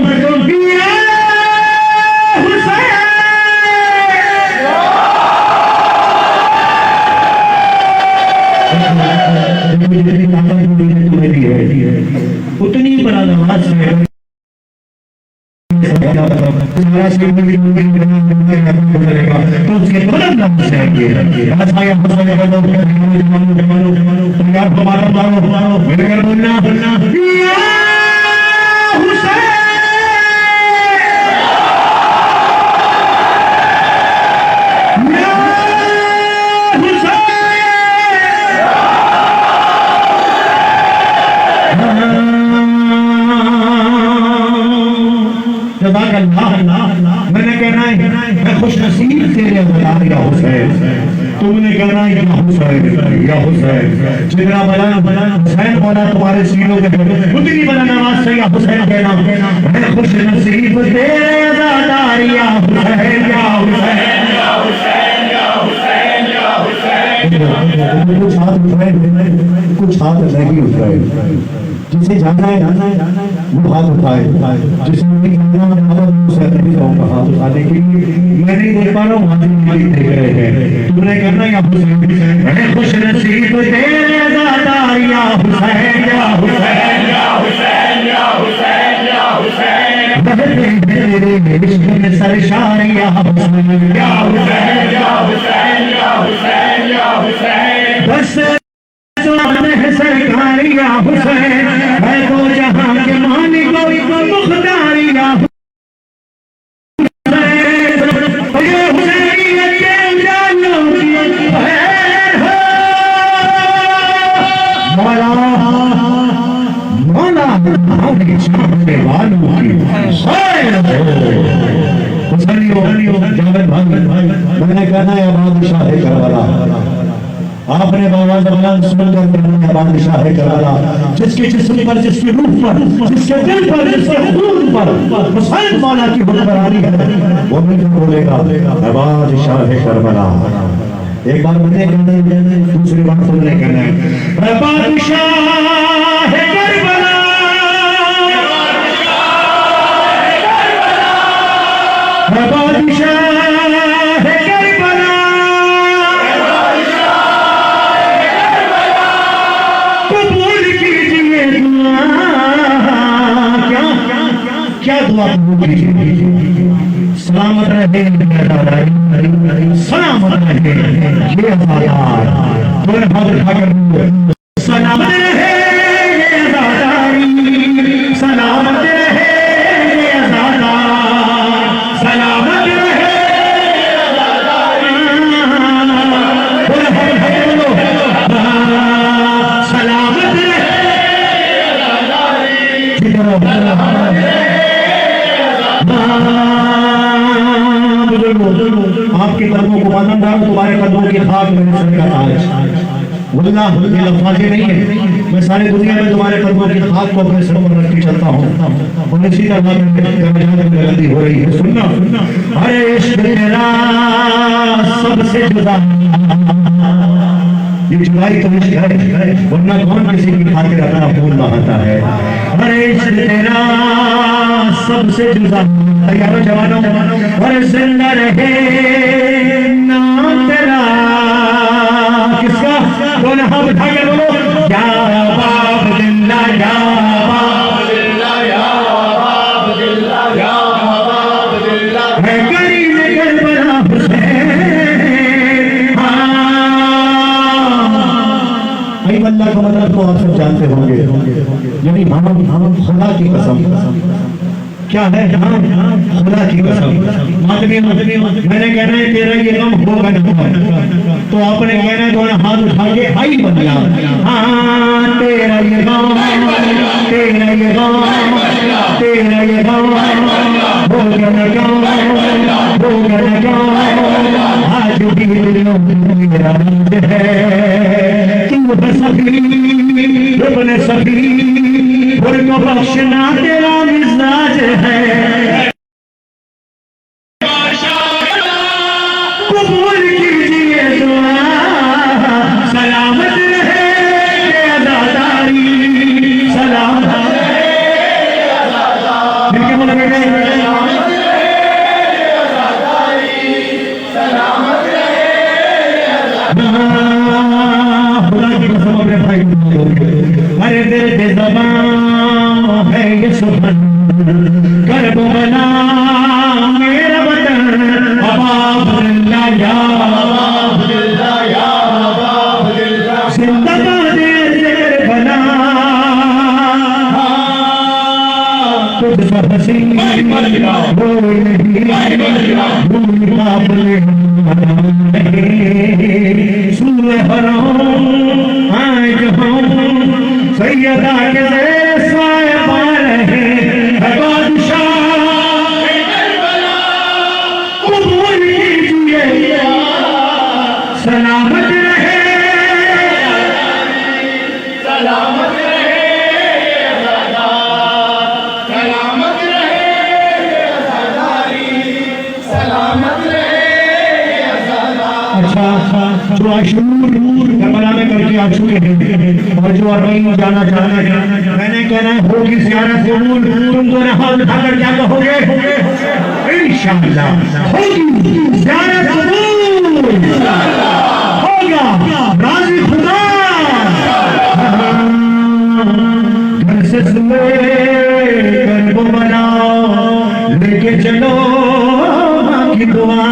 उतनी बुलंद आवाज से तो उसके बुलंद आवाज से मैंने कहना है मैं खुश नसीब तेरे अल्लाह या हुसैन, तुमने कहना है या हुसैन या हुसैन। जितना बला हुसैन मौला तुम्हारे सीनों में उतनी बुलंद आवाज से या हुसैन कहना। मैं खुश नसीब तेरे अज़ादार या हुसैन या हुसैन या हुसैन या हुसैन या हुसैन। कुछ हाथ उठाए, कुछ हाथ नहीं उठाए। जिसे जाना है वो हाथ उठाए, जिसे नहीं जाना हाथ उठाने के लिए मैं नहीं देख पा रहा हूँ, हाथ नहीं देख रहे हैं। तुमने करना या हुसैन खुश नसीब तेरे अज़ादार या हुसैन या हुसैन या हुसैन या हुसैन या हुसैन। तेरे इश्क में सरशार या हुसैन या हुसैन या हुसैन या हुसैन या हुसैन। बस सरकार या हुसैन है तो जहां के मालिक मुख्तार या मौला मौला जावेद भाई मैंने कहना है बादशाह करबला आपने बाबा जमान सुनकर कहना बादशाह है करबला, जिसके जिस्म पर, जिसकी रूह पर, जिसके दिल पर, जिसके खून पर हुसैन मौला की हुक्मरानी है, वो मिलकर बोलेगा मैं बादशाह है करबला। एक बार मैंने कहना है, दूसरी बार तुमने कहना है मैं बादशाह है करबला, मैं बादशाह है करबला, कबूल कीजिए दुआ। क्या दुआ कबूल कीजिए? सलामत रहे सलामत रहे ये आजादार, दोनों हाथ उठाकर सलामत रहे ये आजादारी, सलामत रहे ये आजादार, सलामत रहे ये आजादारी, सलामत रहे ये आजादारी। आपके कदमों को मानम डालो, तुम्हारे कदमों की खाक में सर का ताज। वल्लाह ये लफ्ज़ नहीं है, मैं सारी दुनिया में तुम्हारे कदमों की खाक को अपने सर पर रख के चलता हूँ। और इसी तरह में गलती हो रही है, सुनना अरे इश्क तेरा सबसे जुदा, ये जुदाई तो इश्क है, वरना कौन किसी की खातिर अपना खून बहाता है। अरे इश्क तेरा सबसे जुदा, तैयार जवानों, और जिंदा रहे नाम तेरा। किसका? दोनों हाथ उठाकर बोलो या बाप दिल्ला, या बाप दिल्ला, या बाप दिल्ला, या बाप दिल्ला, है करीम करबला हुसैन। अल्लाह का मतलब तो आप सब जानते होंगे, यानी हम खुदा की कसम। क्या है? खुदा की कसम। मैंने कहना है तेरा ये गम होगा ना, तो आपने कहना है दोनों हाथ उठा के आई बंदा, हाँ तेरा ये गम, तेरा ये गम, तेरा ये गम होगा ना गम, होगा ना गम। आज भी दिलों में मेरा राज है, तू सभी अपने सभी उनको बख्शना तेरा मिजाज है। कबूल कीजिए दुआ, सलामत रहे आजादारी, सलामत रहे आजादारी, सलामत रहे। अरे दिल पे ज़बान है ये सुबह, करब बना मेरा वतन, अबाब दिल्ला या बाब दिल्ला, या बाब दिल्ला, जिंदाबाद करबला, तुझ पर हंसी कोई नहीं, भूल काबले सूर हरों आए जहाँ सैयदा के साए पार है बादशाह करबला, कबूल कीजिए सलामत रहे, सलामत रहे सलामत रहे सलामत रहे। अच्छा जो आशूर करबला में करके आ चुके हैं और जो नहीं जाना चाहते हैं, मैंने कहना है होगी ज़ियारत कबूल। तुम दोनों हाथ उठाकर क्या कहोगे? इंशाअल्लाह होगी ज़ियारत कबूल, होगा राज़ी खुदा। घर से सुने करबला लेके चलो की दुआ,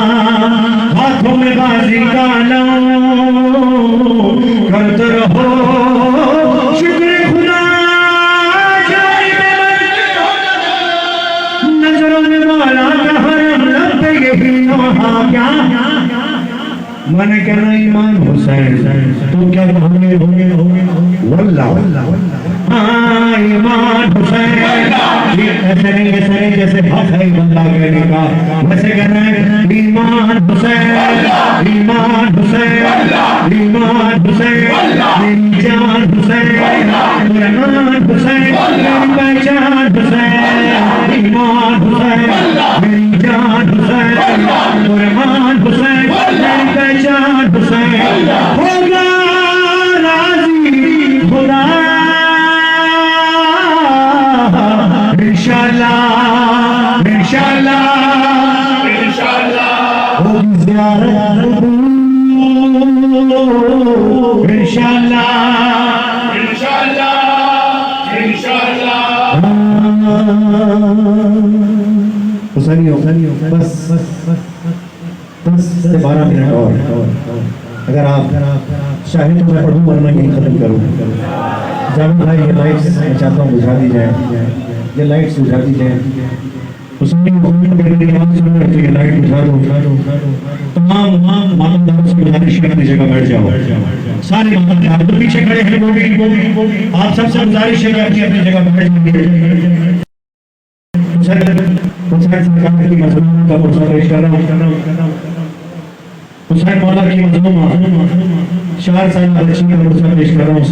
हाथों में बाजी का करते रहो शुक्र खुदा, नजरों में मौला का हरम लब पे यही वहाँ क्या मैंने कहना ईमान हुसैन, तो क्या कहोगे? वल्लाह हाँ ईमान हुसैन। ऐसे नहीं जैसे हक है बंदा कहने का, वैसे कहना है ईमान हुसैन, ईमान हुसैन, ईमान हुसैन, मेरी जान हुसैन, ईमान हुसैन, मेरी पहचान हुसैन, ईमान हुसैन, मेरी जान हुसैन, ईमान हुसैन, मेरी पहचान हुसैन। होगा राजी खुदा इंशाअल्लाह, इंशाअल्लाह, इंशाअल्लाह होगी ज़ियारत इंशाअल्लाह, इंशाअल्लाह, इंशाअल्लाह। हुसैनियों बस 12 मिनट और अगर आप चाहें तो मैं पढ़ूं, वरना यही खत्म करूं। जावेद भाई ये लाइट्स मैं चाहता हूँ बुझा दी जाए, ये लाइट्स बुझा दी जाए। उसमें तो ये लाइट बुझा दो। तमाम मामलदारों से गुजारिश है अपनी जगह बैठ जाओ। सारे मामलदार जो पीछे खड़े हैं वो भी आप सबसे गुजारिश है कि अपनी जगह बैठ जाइए। सरकार की मजलूम का पुरस्कार पेश कर रहा हूँ। हुसैन मौला की मजलूमा 4 साल बच्ची का पुरस्कार पेश कर रहा हूँ।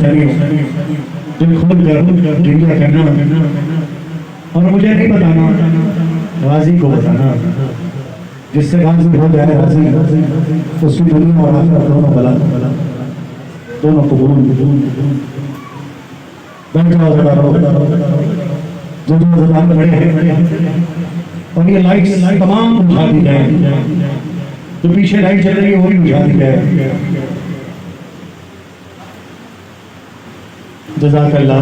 दिल खोल कर जिंदा करना, और मुझे नहीं बताना, गाजी को बताना। जिससे गाजी हो जाए गाजी, उसकी दुनिया और आखिरत दोनों भला, दोनों कबूल। बैठ जाओ जरा, जो ज़बान में खड़े हैं, और ये लाइट्स तमाम बुझा दी जाए। तो पीछे लाइट चल रही है वो भी बुझा दी जाए। जज़ाकल्लाह।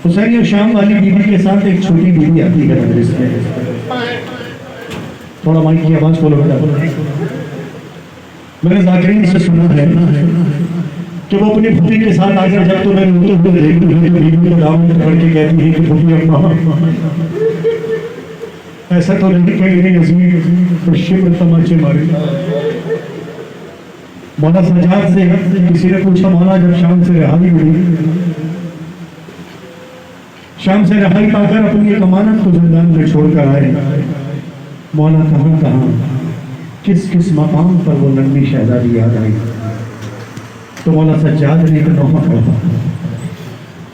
हुसैन और शाम वाली बीवी के साथ एक छोटी बीवी आती है मजलिस में। थोड़ा माइक की आवाज खोलो बेटा। मैंने ज़ाकिरीन से सुना है कि वो अपनी फूफी के साथ आकर जब तो मैं रोते हुए देखती हूँ, बीवी को डाउन करके कहती है कि फूफी अम्मा ऐसा तो नहीं कहीं नज़ीर और शिब्र तमाचे मारे। मौला सजाद से किसी ने पूछा, मौला जब शाम से रिहाई मिली, शाम से रिहाई पाकर अपनी एक अमानत को जिंदान में छोड़कर आए, मौला कहाँ किस किस मकाम पर वो नन्ही शहजादी याद आई। तो मौला सज्जाद ने एक नोहा कहा,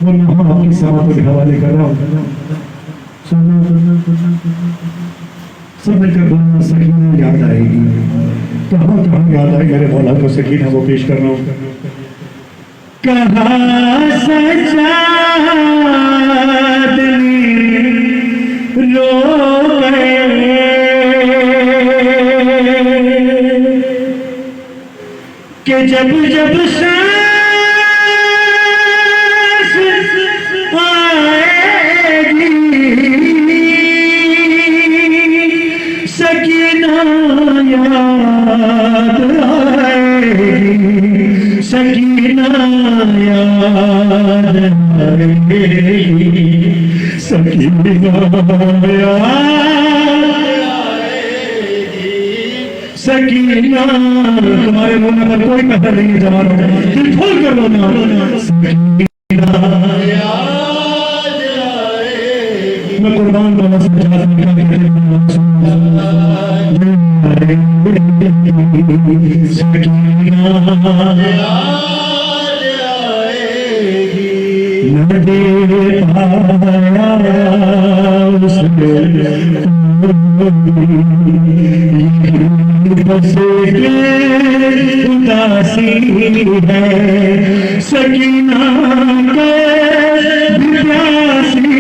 वो नोहा आपकी समा को हवाले कर रहा हूँ। सब मिलकर बोलना, सकीना याद आएगी। कहाँ याद आई मेरे मौला को सकीना, वो पेश कर रहा हूँ। कहाँ सजाद रो गए कि जब जब सकीना याद आएगी, सकीना सकीना। तुम्हारे मुंह में कोई कहर नहीं है जवानों, दिल खोल कर लो ना। सकीना याद आएगी। मैं कुर्बान बाबा से बचा दूंगा सकीना याद आएगी। न दे पाया उसने उदासी है, सकीना के प्यासी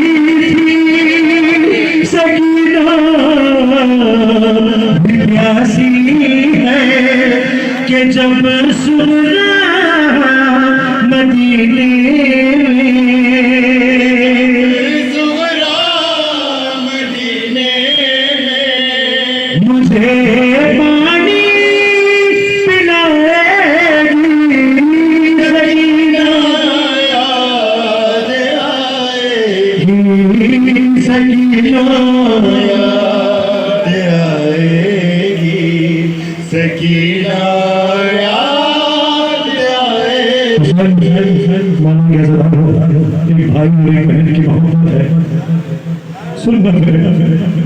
थी, सकीना प्यासी है कि जब सुना मदीने सकीना एक भाई और एक बहन की मोहब्बत है। सुनना मेरे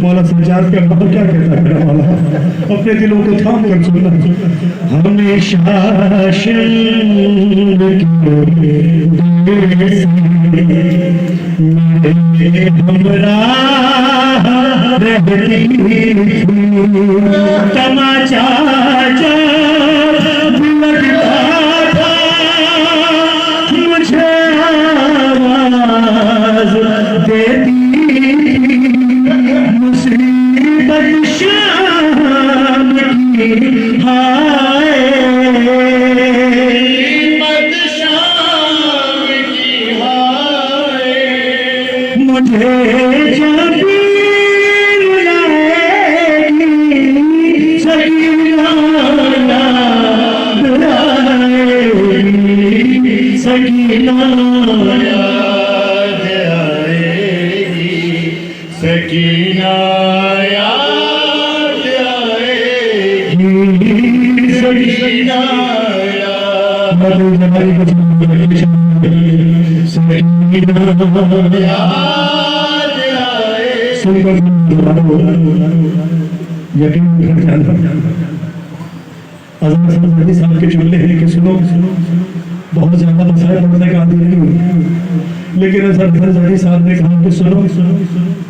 मौला सज्जाद का नाम क्या कहता है मेरा मौला, अपने दिलों को थाम कर सुनना। हमेशा मेरे हमराह रहती थी, तमाचा जब लगता था मुझे आवाज देती, मुसीबत शाम की हाय, मत शाम की हाय, मुझे जब रुलाएगी सकीना बुलाएगी, सकीना याद आएगी, सकीना याद आएगी, सकीना याद यकीन साहब के चुनले हैं कि सुनो बहुत ज्यादा मसाइल पढ़ने का आदि नहीं हुई, लेकिन असर साहब ने कहा कि सुनो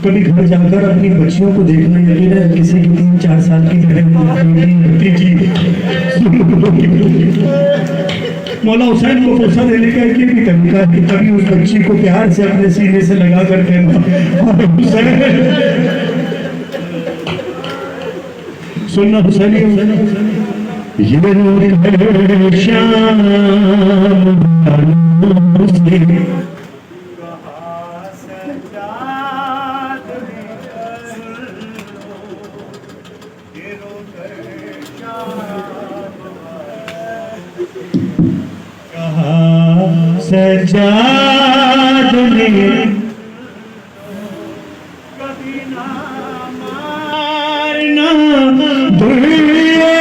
कभी घर जाकर अपनी बच्चियों को देखना, यकीन है किसी की 3-4 साल की मौला हुसैन को फुर्सत देने का एक भी तरीका है कि कभी उस बच्ची को प्यार से अपने सीने से लगा कर कहना सुनना हुसैन ये शाम सजाद ने कभी ना मारना दुनिया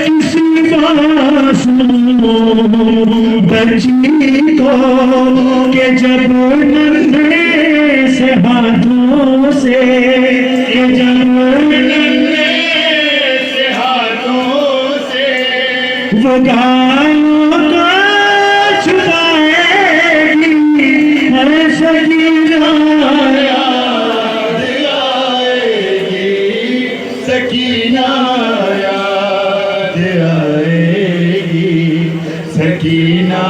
किसी मासूम बच्ची को के जब नन्हे से हाथों से जब नन्हे से हाथों से वो गायों का छुपाएगी हर सकीना याद आएगी, सकीना याद आएगी, सकीना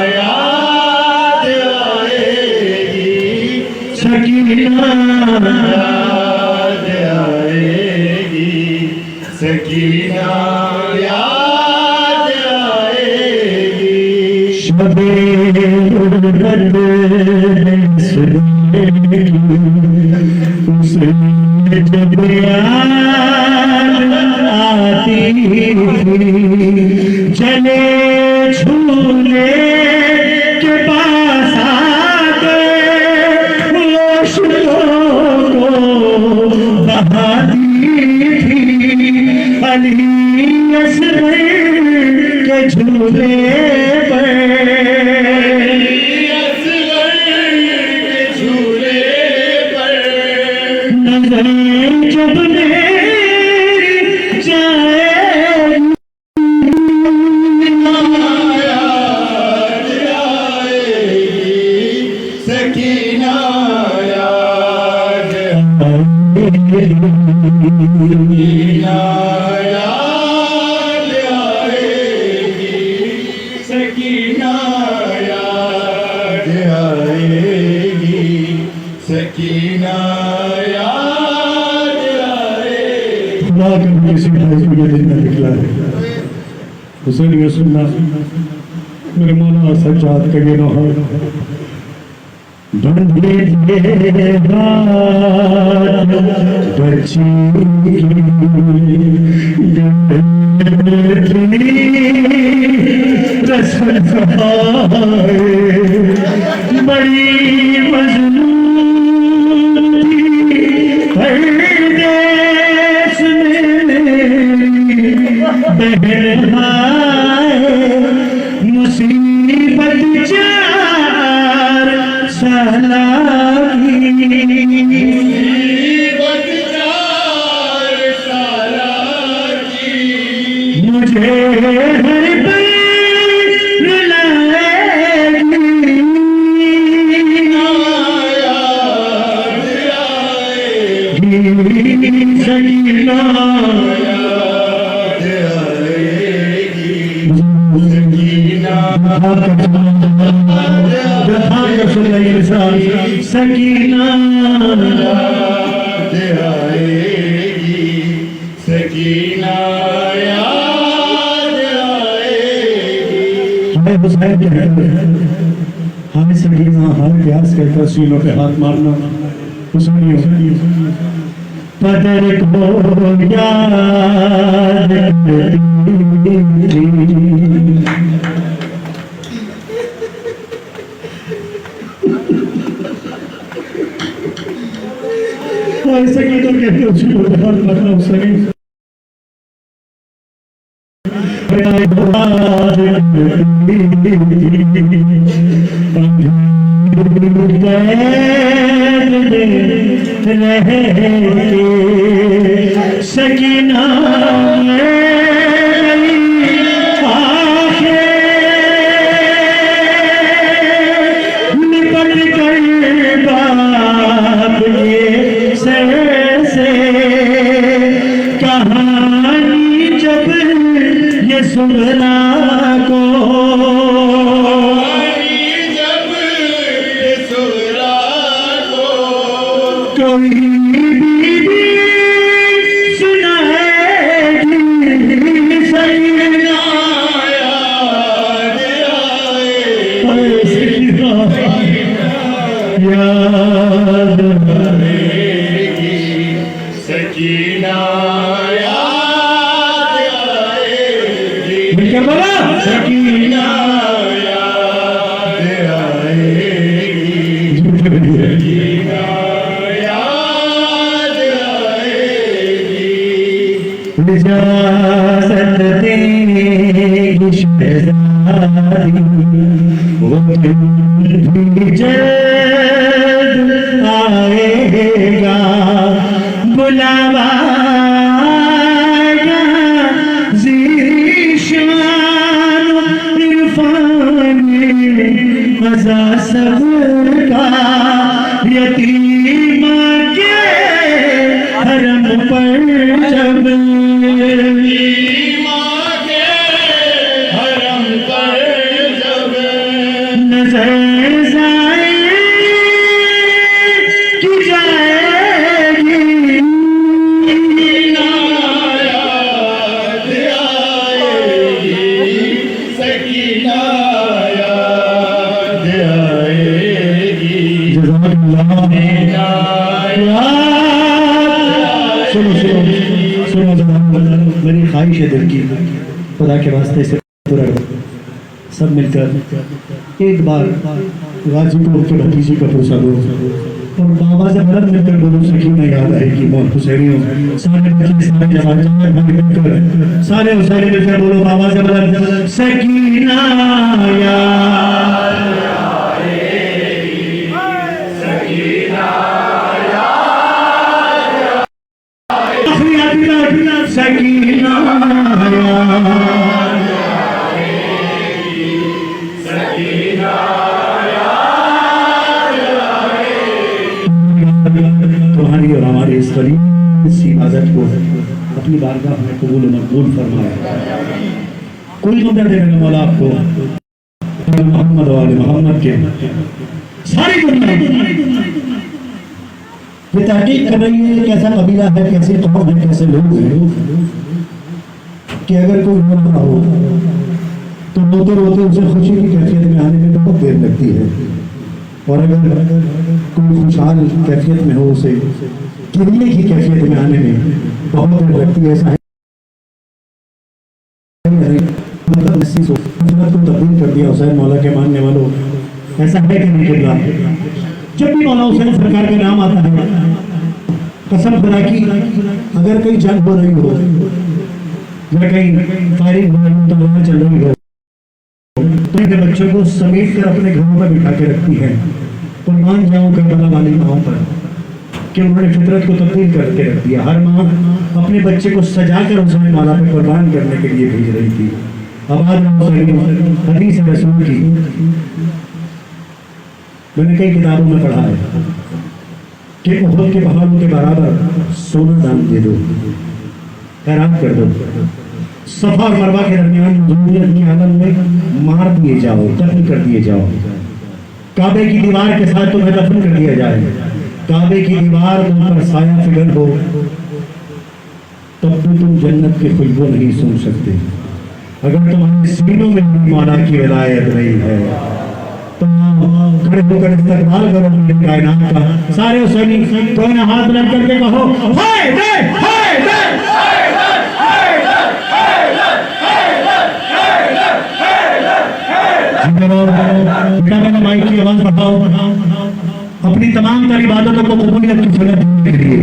याद आएगी, सकीना याद आएगी, सकीना याद आएगी, शबे उसने जब याद आती थी चले झूले के पास आके रोशनों को बहाती थी, अली असगर के झूले पर जब मेरी याद आएगी, सकीना याद आएगी, याद आएगी, सकीना याद आएगी, सकीना किसी भाई को ये दिन निकला है हुसैन ये सुनना मेरे मौला सज्जाद का ये नौहा बंधे हाथ बच्ची बड़ी मजलूम परदेश में बहन मुसीबत जा सकीना सकीना सकीना याद आएगी। हमें हुसैन कहकर हमें सकीना हर प्यास कहकर सीनों पे हाथ मारना हुसैनियों पदर को याद ऐसे की तो कहते हो सीनों पे हाथ मारना हुसैन सकीना निपट कर बाप ये सर से कहानी जब ये सुना को जब सुरा को कोई बीवी सुनाएगी सकीना याद याद आएगी। सकीना याद आएगी। मिलकर बोला सकीना याद आएगी। सकीना याद आएगी। इजाज़त देगी शहज़ादी वो दिन भी जल्द आएगा बुलावा ज़ीशान इरफान मज़ा सबका यतीमा के हरम पर जब माँ के हरम पर जब नजर जाए की जाएगी याद आएगी। सकीना याद आएगी। सुनो सुनो सुनो जनाब, मेरी ख्वाहिश है दिल की, खुदा के वास्ते से पूरा सब मिलकर एक बार गाजीपुर के भतीजी का पुरसा दो और बाबा से बुलंद मिलकर बोलो सकीना याद आएगी। बहुत हुसैनियों सारे बच्चे सारे जवान मिलकर सारे हुसैनी मिलकर बोलो बाबा से बुलंद सकीना याद सकीना तुम्हारी और हमारी इस करीब इस इबादत को अपनी बारगाह में कबूल मकबूल फरमाया। कोई मदद देने मौला आपको मोहम्मद वाले मोहम्मद के सारी दुनिया ये तहकीक कर रही है कैसा कबीला है, कैसे कौम है, कैसे लोग हैं कि अगर कोई रो रहा हो तो रोते रोते उसे खुशी की कैफियत में आने में बहुत देर लगती है और अगर कोई खुशहाल कैफियत में हो उसे गिरने की कैफियत में आने में बहुत देर लगती है। ऐसा है तब्दील कर दिया हुसैन मौला के मानने वालों, ऐसा है कि नहीं किबला? जब भी मौला हुसैन सरकार का नाम आता है कसम खुदा की अगर कहीं जंग हो रही हो या कहीं फायरिंग हो रही हो तो वहां चल रही हो तो अपने बच्चों को समेट कर अपने घरों पर बिठा के रखती है। कुर्बान जाऊं करबला वाली माओं पर कि उन्होंने फितरत को तब्दील करके रख दिया। हर माँ अपने बच्चे को सजा कर हुसैन मौला पे कुर्बान करने के लिए भेज रही थी। अब आज हदीस रसूल की मैंने कई किताबों में पढ़ा है कि उहद के पहाड़ों के बराबर सोना दान दे दो, हैरान कर दो। सफा और मरवा के दरमियान जरूरत की हालत में मार दिए जाओ, दफन कर दिए जाओ। काबे की दीवार के साथ तुम्हें दफन कर दिया जाए, काबे की दीवार तुम पर साया फिगर हो, तब भी तुम जन्नत की खुशबू नहीं सुन सकते। अगर तुम्हारे सीनों में मौला की विलायत नहीं है तो खड़े होकर इस्तेमाल करो मेरे कायनात का। सारे हुसैनी दोनों हाथ रख करके कहो हैदर हैदर हैदर हैदर हैदर। माइक की आवाज बढ़ाओ। अपनी तमाम तर इबादतों को कबूलियत की जगह देने के लिए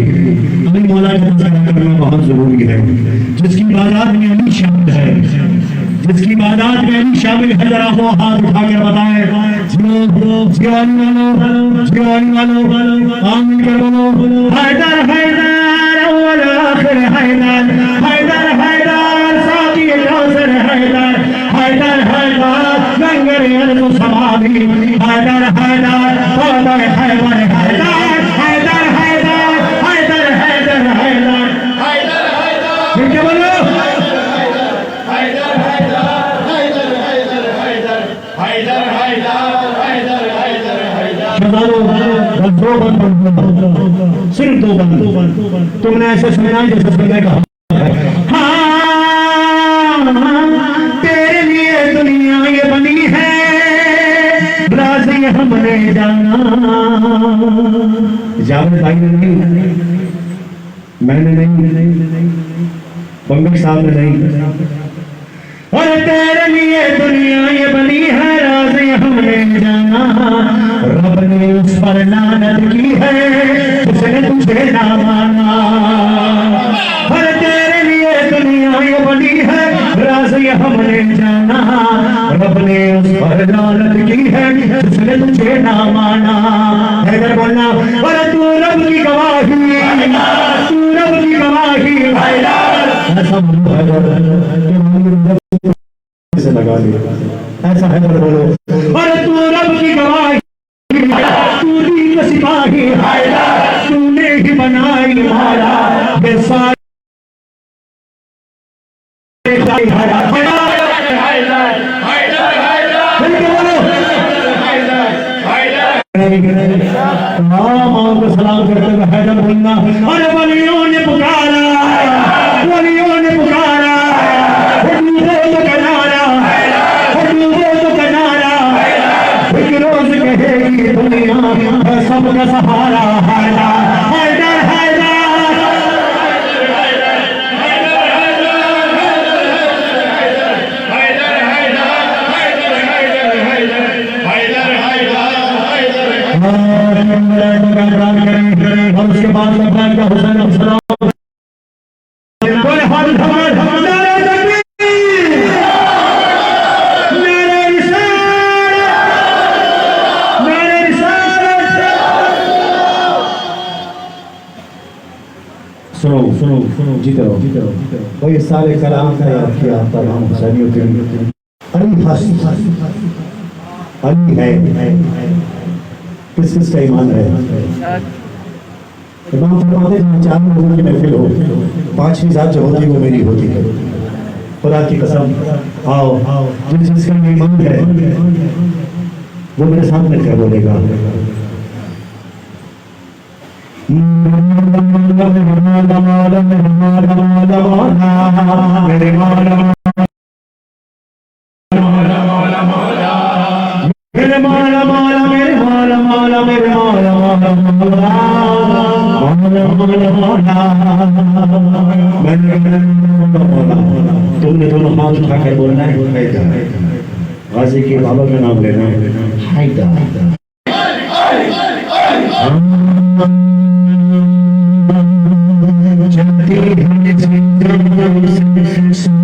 अपनी मौला का तज़किरा करना बहुत जरूरी है। जिसकी इबादत में अली शामिल है, जिसकी इबादत में अली शामिल है, जरा वो हाथ उठा कर बताए आमीन कर बोलो। हैदर हैदर अव्वल आखिर हैदर हैदर हैदर साकी कौसर हैदर हैदर हैदर लंगर अर्ज़ समाधि हैदर हैदर हैदर हैदर हैदर हैदर हैदर हैदर हैदर हैदर ठीक है बोलो सिर्फ दो बंद। तुमने ऐसे सुना जैसे सुनने का तेरे लिए दुनिया ये बनी है, राज़ी हमने जाना। जावेद भाई ने नहीं, मैंने नहीं, बंगल साहब ने नहीं। और तेरे लिए दुनिया ये बनी है, राज़ी हमने जाना। रब ने उस पर लानत की है जिसने तुझे ना माना। और तेरे लिए दुनिया ये बनी है, राज़ी हमने जाना। रब ने उस पर लानत की है जिसने तुझे ना माना। हैदर बोलना और तू रब की गवाही, तू रब की गवाही ऐसा से लगा लिया। ऐसा है बोलो और तू रब की गवाही, तू दी का सिपाही हैदर, तूने ही बनाई मारा ये सारे सलाम करते हुए हैदर बोलना और वलियों ने पुकारा, वलियों ने पुकारा, रोज कहेगी दुनिया सबका सहारा हैदर हैदर हैदर। और उसके बाद लब्बैक का हुसैन अस्सलाम सुनो जीते रहो। वही सारे कलाम तैयार किया तमाम हुसैनियों के लिए। अली है किस किस का ईमान है? इमाम फरमाते हैं 4 लोगों की महफिल हो, 5वीं जात जो होती है वो मेरी होती है। खुदा की कसम आओ जिसका ईमान है वो मेरे साथ मिलकर बोलेगा तुमने दोनों हाथ उठाकर बोलना है गाजी के बाबा का नाम लेना है।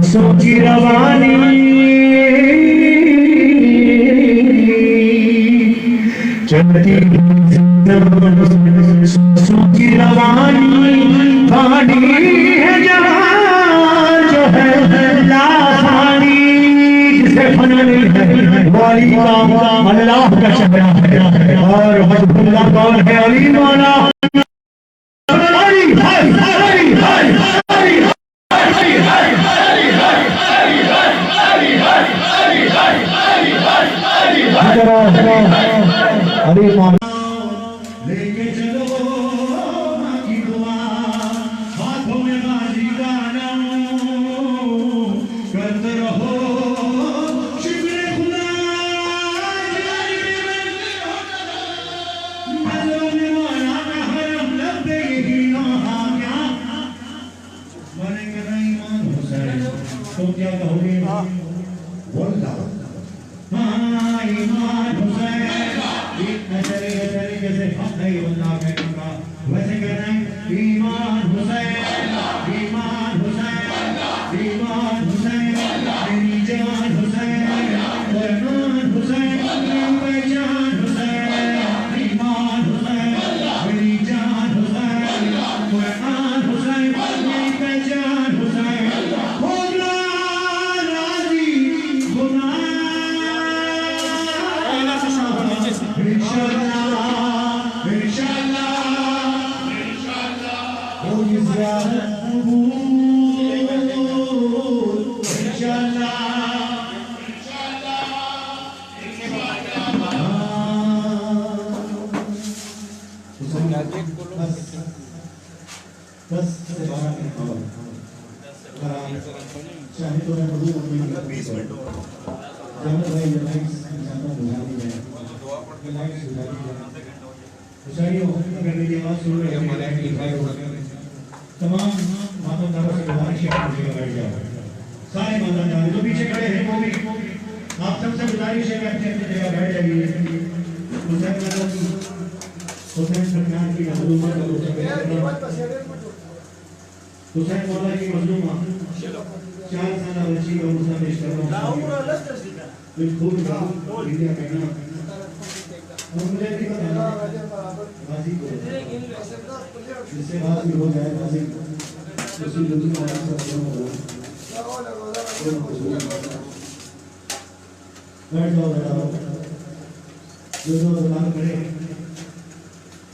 सोची रवानी चलती सोची रवानी पानी है जहां जो है लासानी जिसे फना नहीं है वाली का अल्लाह का चेहरा है और हजबुल्लाह कौन है अली मौला। क्या कहोगे? वल्लाह हाँ ईमान हुसैन ऐसे जैसे हम नहीं वल्लाह कहूँगा वैसे कहना है ईमान हुसैन ईमान हुसैन ईमान हुसैन मेरी जान हुसैन कुरान हुसैन मेरी पहचान हुसैन ईमान हुसैन मेरी जान हुसैन कुरान हुसैन मेरी पहचान हुसैन खुदा राजी खुदा इंशाअल्लाह इंशाअल्लाह हो ज़ियारत कबूल इंशाअल्लाह बस चाहे तो मैं वजू अपनी 20 मिनट जहाँ भाई लाइट्स इंशाअल्लाह बुझा दी जाए लाइट्स बुझा दी जाए मुशारी अगर मेरी आवाज़ सुन रहे हैं लाइट दिखाई हो तमाम मातादारों से गुजारिश है आप जगह बैठ जाओ सारे मातादार जो पीछे खड़े हैं वो भी आप सबसे गुजारिश है कि अपनी अपनी जगह बैठ जाइए हुसैन सरकार की मजलूमा हुसैन मौला की मजलूमा 4 साल बच्ची का मुसा पेश कर रहा हूँ बिल्कुल इंडिया कहना और मुझे भी बताना गाजी को जिससे बात भी हो जाए गाजी उसी दुनिया में सब बैठ जाओ जो दुकान खड़े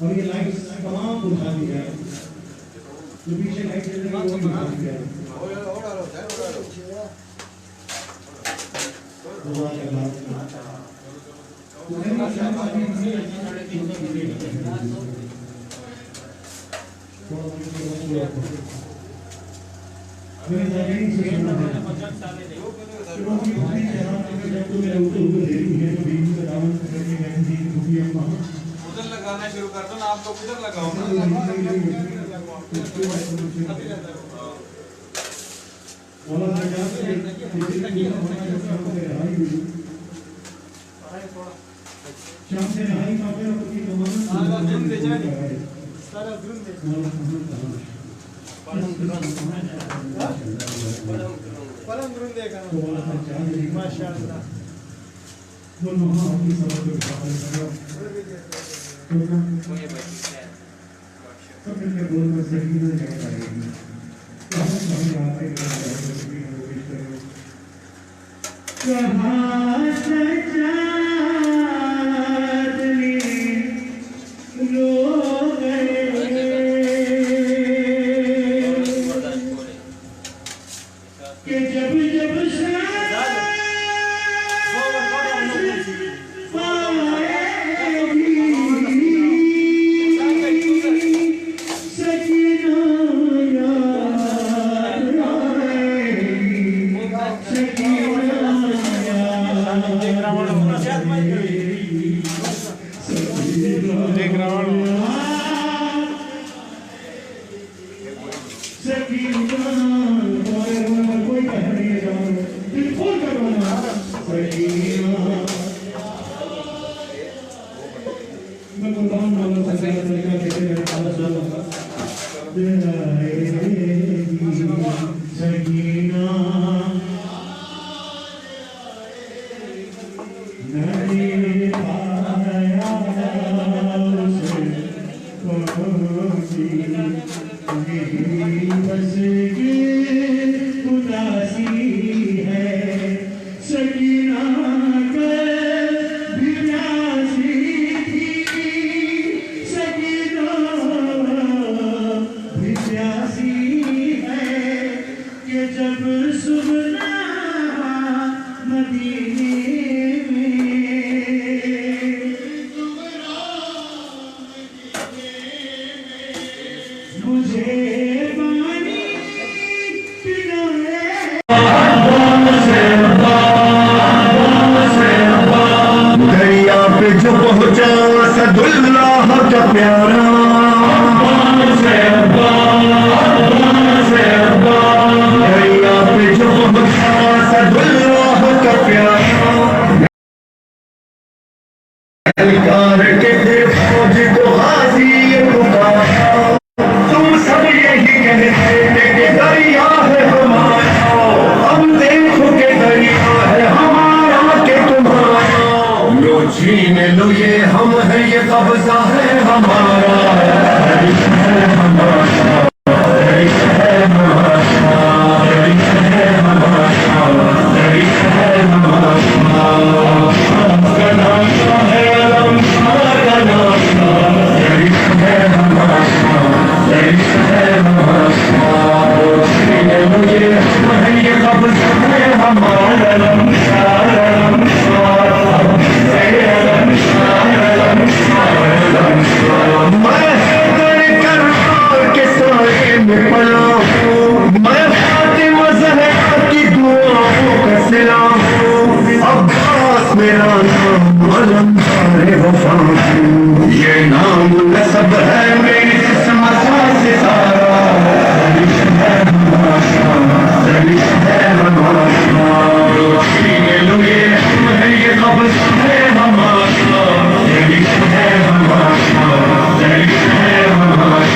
और ये लाइट्स तमाम बुझा दी जाए जो पीछे लाइट जल रही है वो भी बुझा दी जाए दुआ के बाद मेरे ज़मीन से सुना है उधर लगाना शुरू कर दो ना आप लोग उधर लगाओ ना शाम से नहाई काफे और की सारा दिन दे जाए परम गुरुन देगा माशाअल्लाह दोनों अपनी सबक को हासिल करो सब मिलकर बोल में सही ना जगह पाएगी हम आते हैं कोशिश करो कहाँ सजादली लो गए कि जब जब दरिया पे जो मेरा नाम अलमदार वफा, ये नाम नसब है मेरी किस्मत से सारा, दरिश है हमारा, दरिश है हमारा, सीने लो ये कब्ज़ है हमारा, दरिश है हमारा, दरिश है हमारा।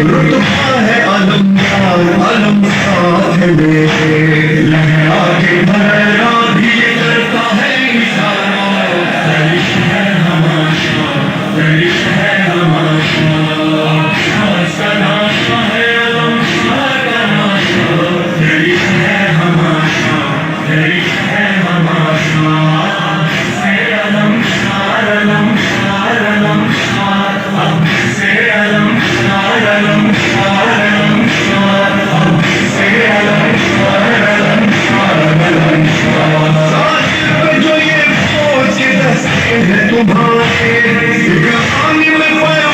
रुतबा है अलमदार अलम साथ में, लहरा के भरा भी करता है इशारा, दरिश है हमारा, दरिश है हमारा, सना है अलम सारा, दरिश है हमारा, दरिश है हमारा, से अलम सारलम सारलम सार, से अलम सारलम सारलम सार, से अलम सारलम सारलम सार। जो ये फौज के दस्ते हैं तुम्हारे, गानी में पैर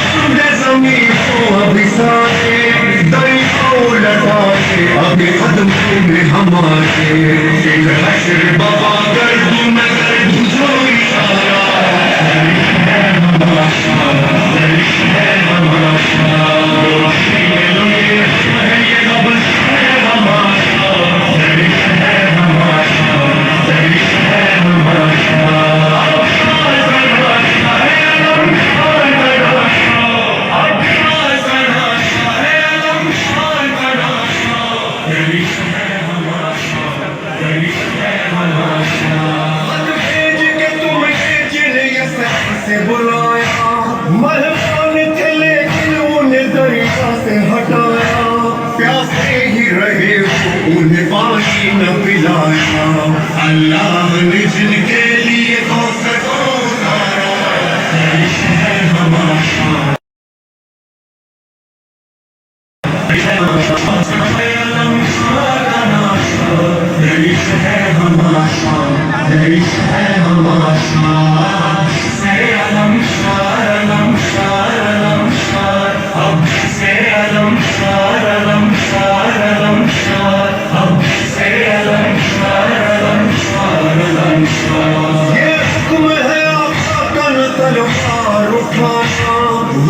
ज़मीन को अभी सारे, दरियाओं लटाके अभी कदमों में हमारे, एक हश्र बाबा गर्दू में गर्दू जो इशारा, दरिश है हमारा, दरिश है हमारा, ये कब्ज़ है हमारा, दरिश है हमारा, दरिश है हमारा। से बुलाया महमान थे लेकिन उन्हें दरिया से हटाया, प्यासे ही रहे उन्हें पानी न पिलाया, अल्लाह ने जिनके लिए कौसर को उतारा, दरिश है हमारा, दरिश है हमारा, दरिश है हमारा, से अलम सारलम सारलम सार, अब से अलम सारलम सारलम सार, अब से अलम सारलम सारलम सार। ये हुक्म है आपका कन तलवार उठाना,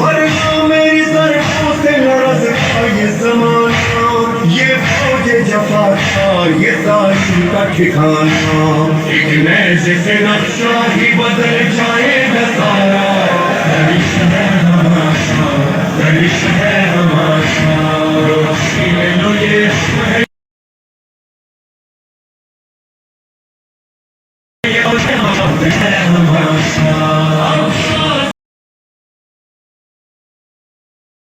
वरना मेरी ज़रफ़ों से लरज़ता ये ज़माना, ये फौज जफ़ा का ये ज़ालिम का ठिकाना, एक नैज़े से नक्शा ही बदल जाएगा सारा, दरिश है हमारा, दरिश है हमारा, सीने लो ये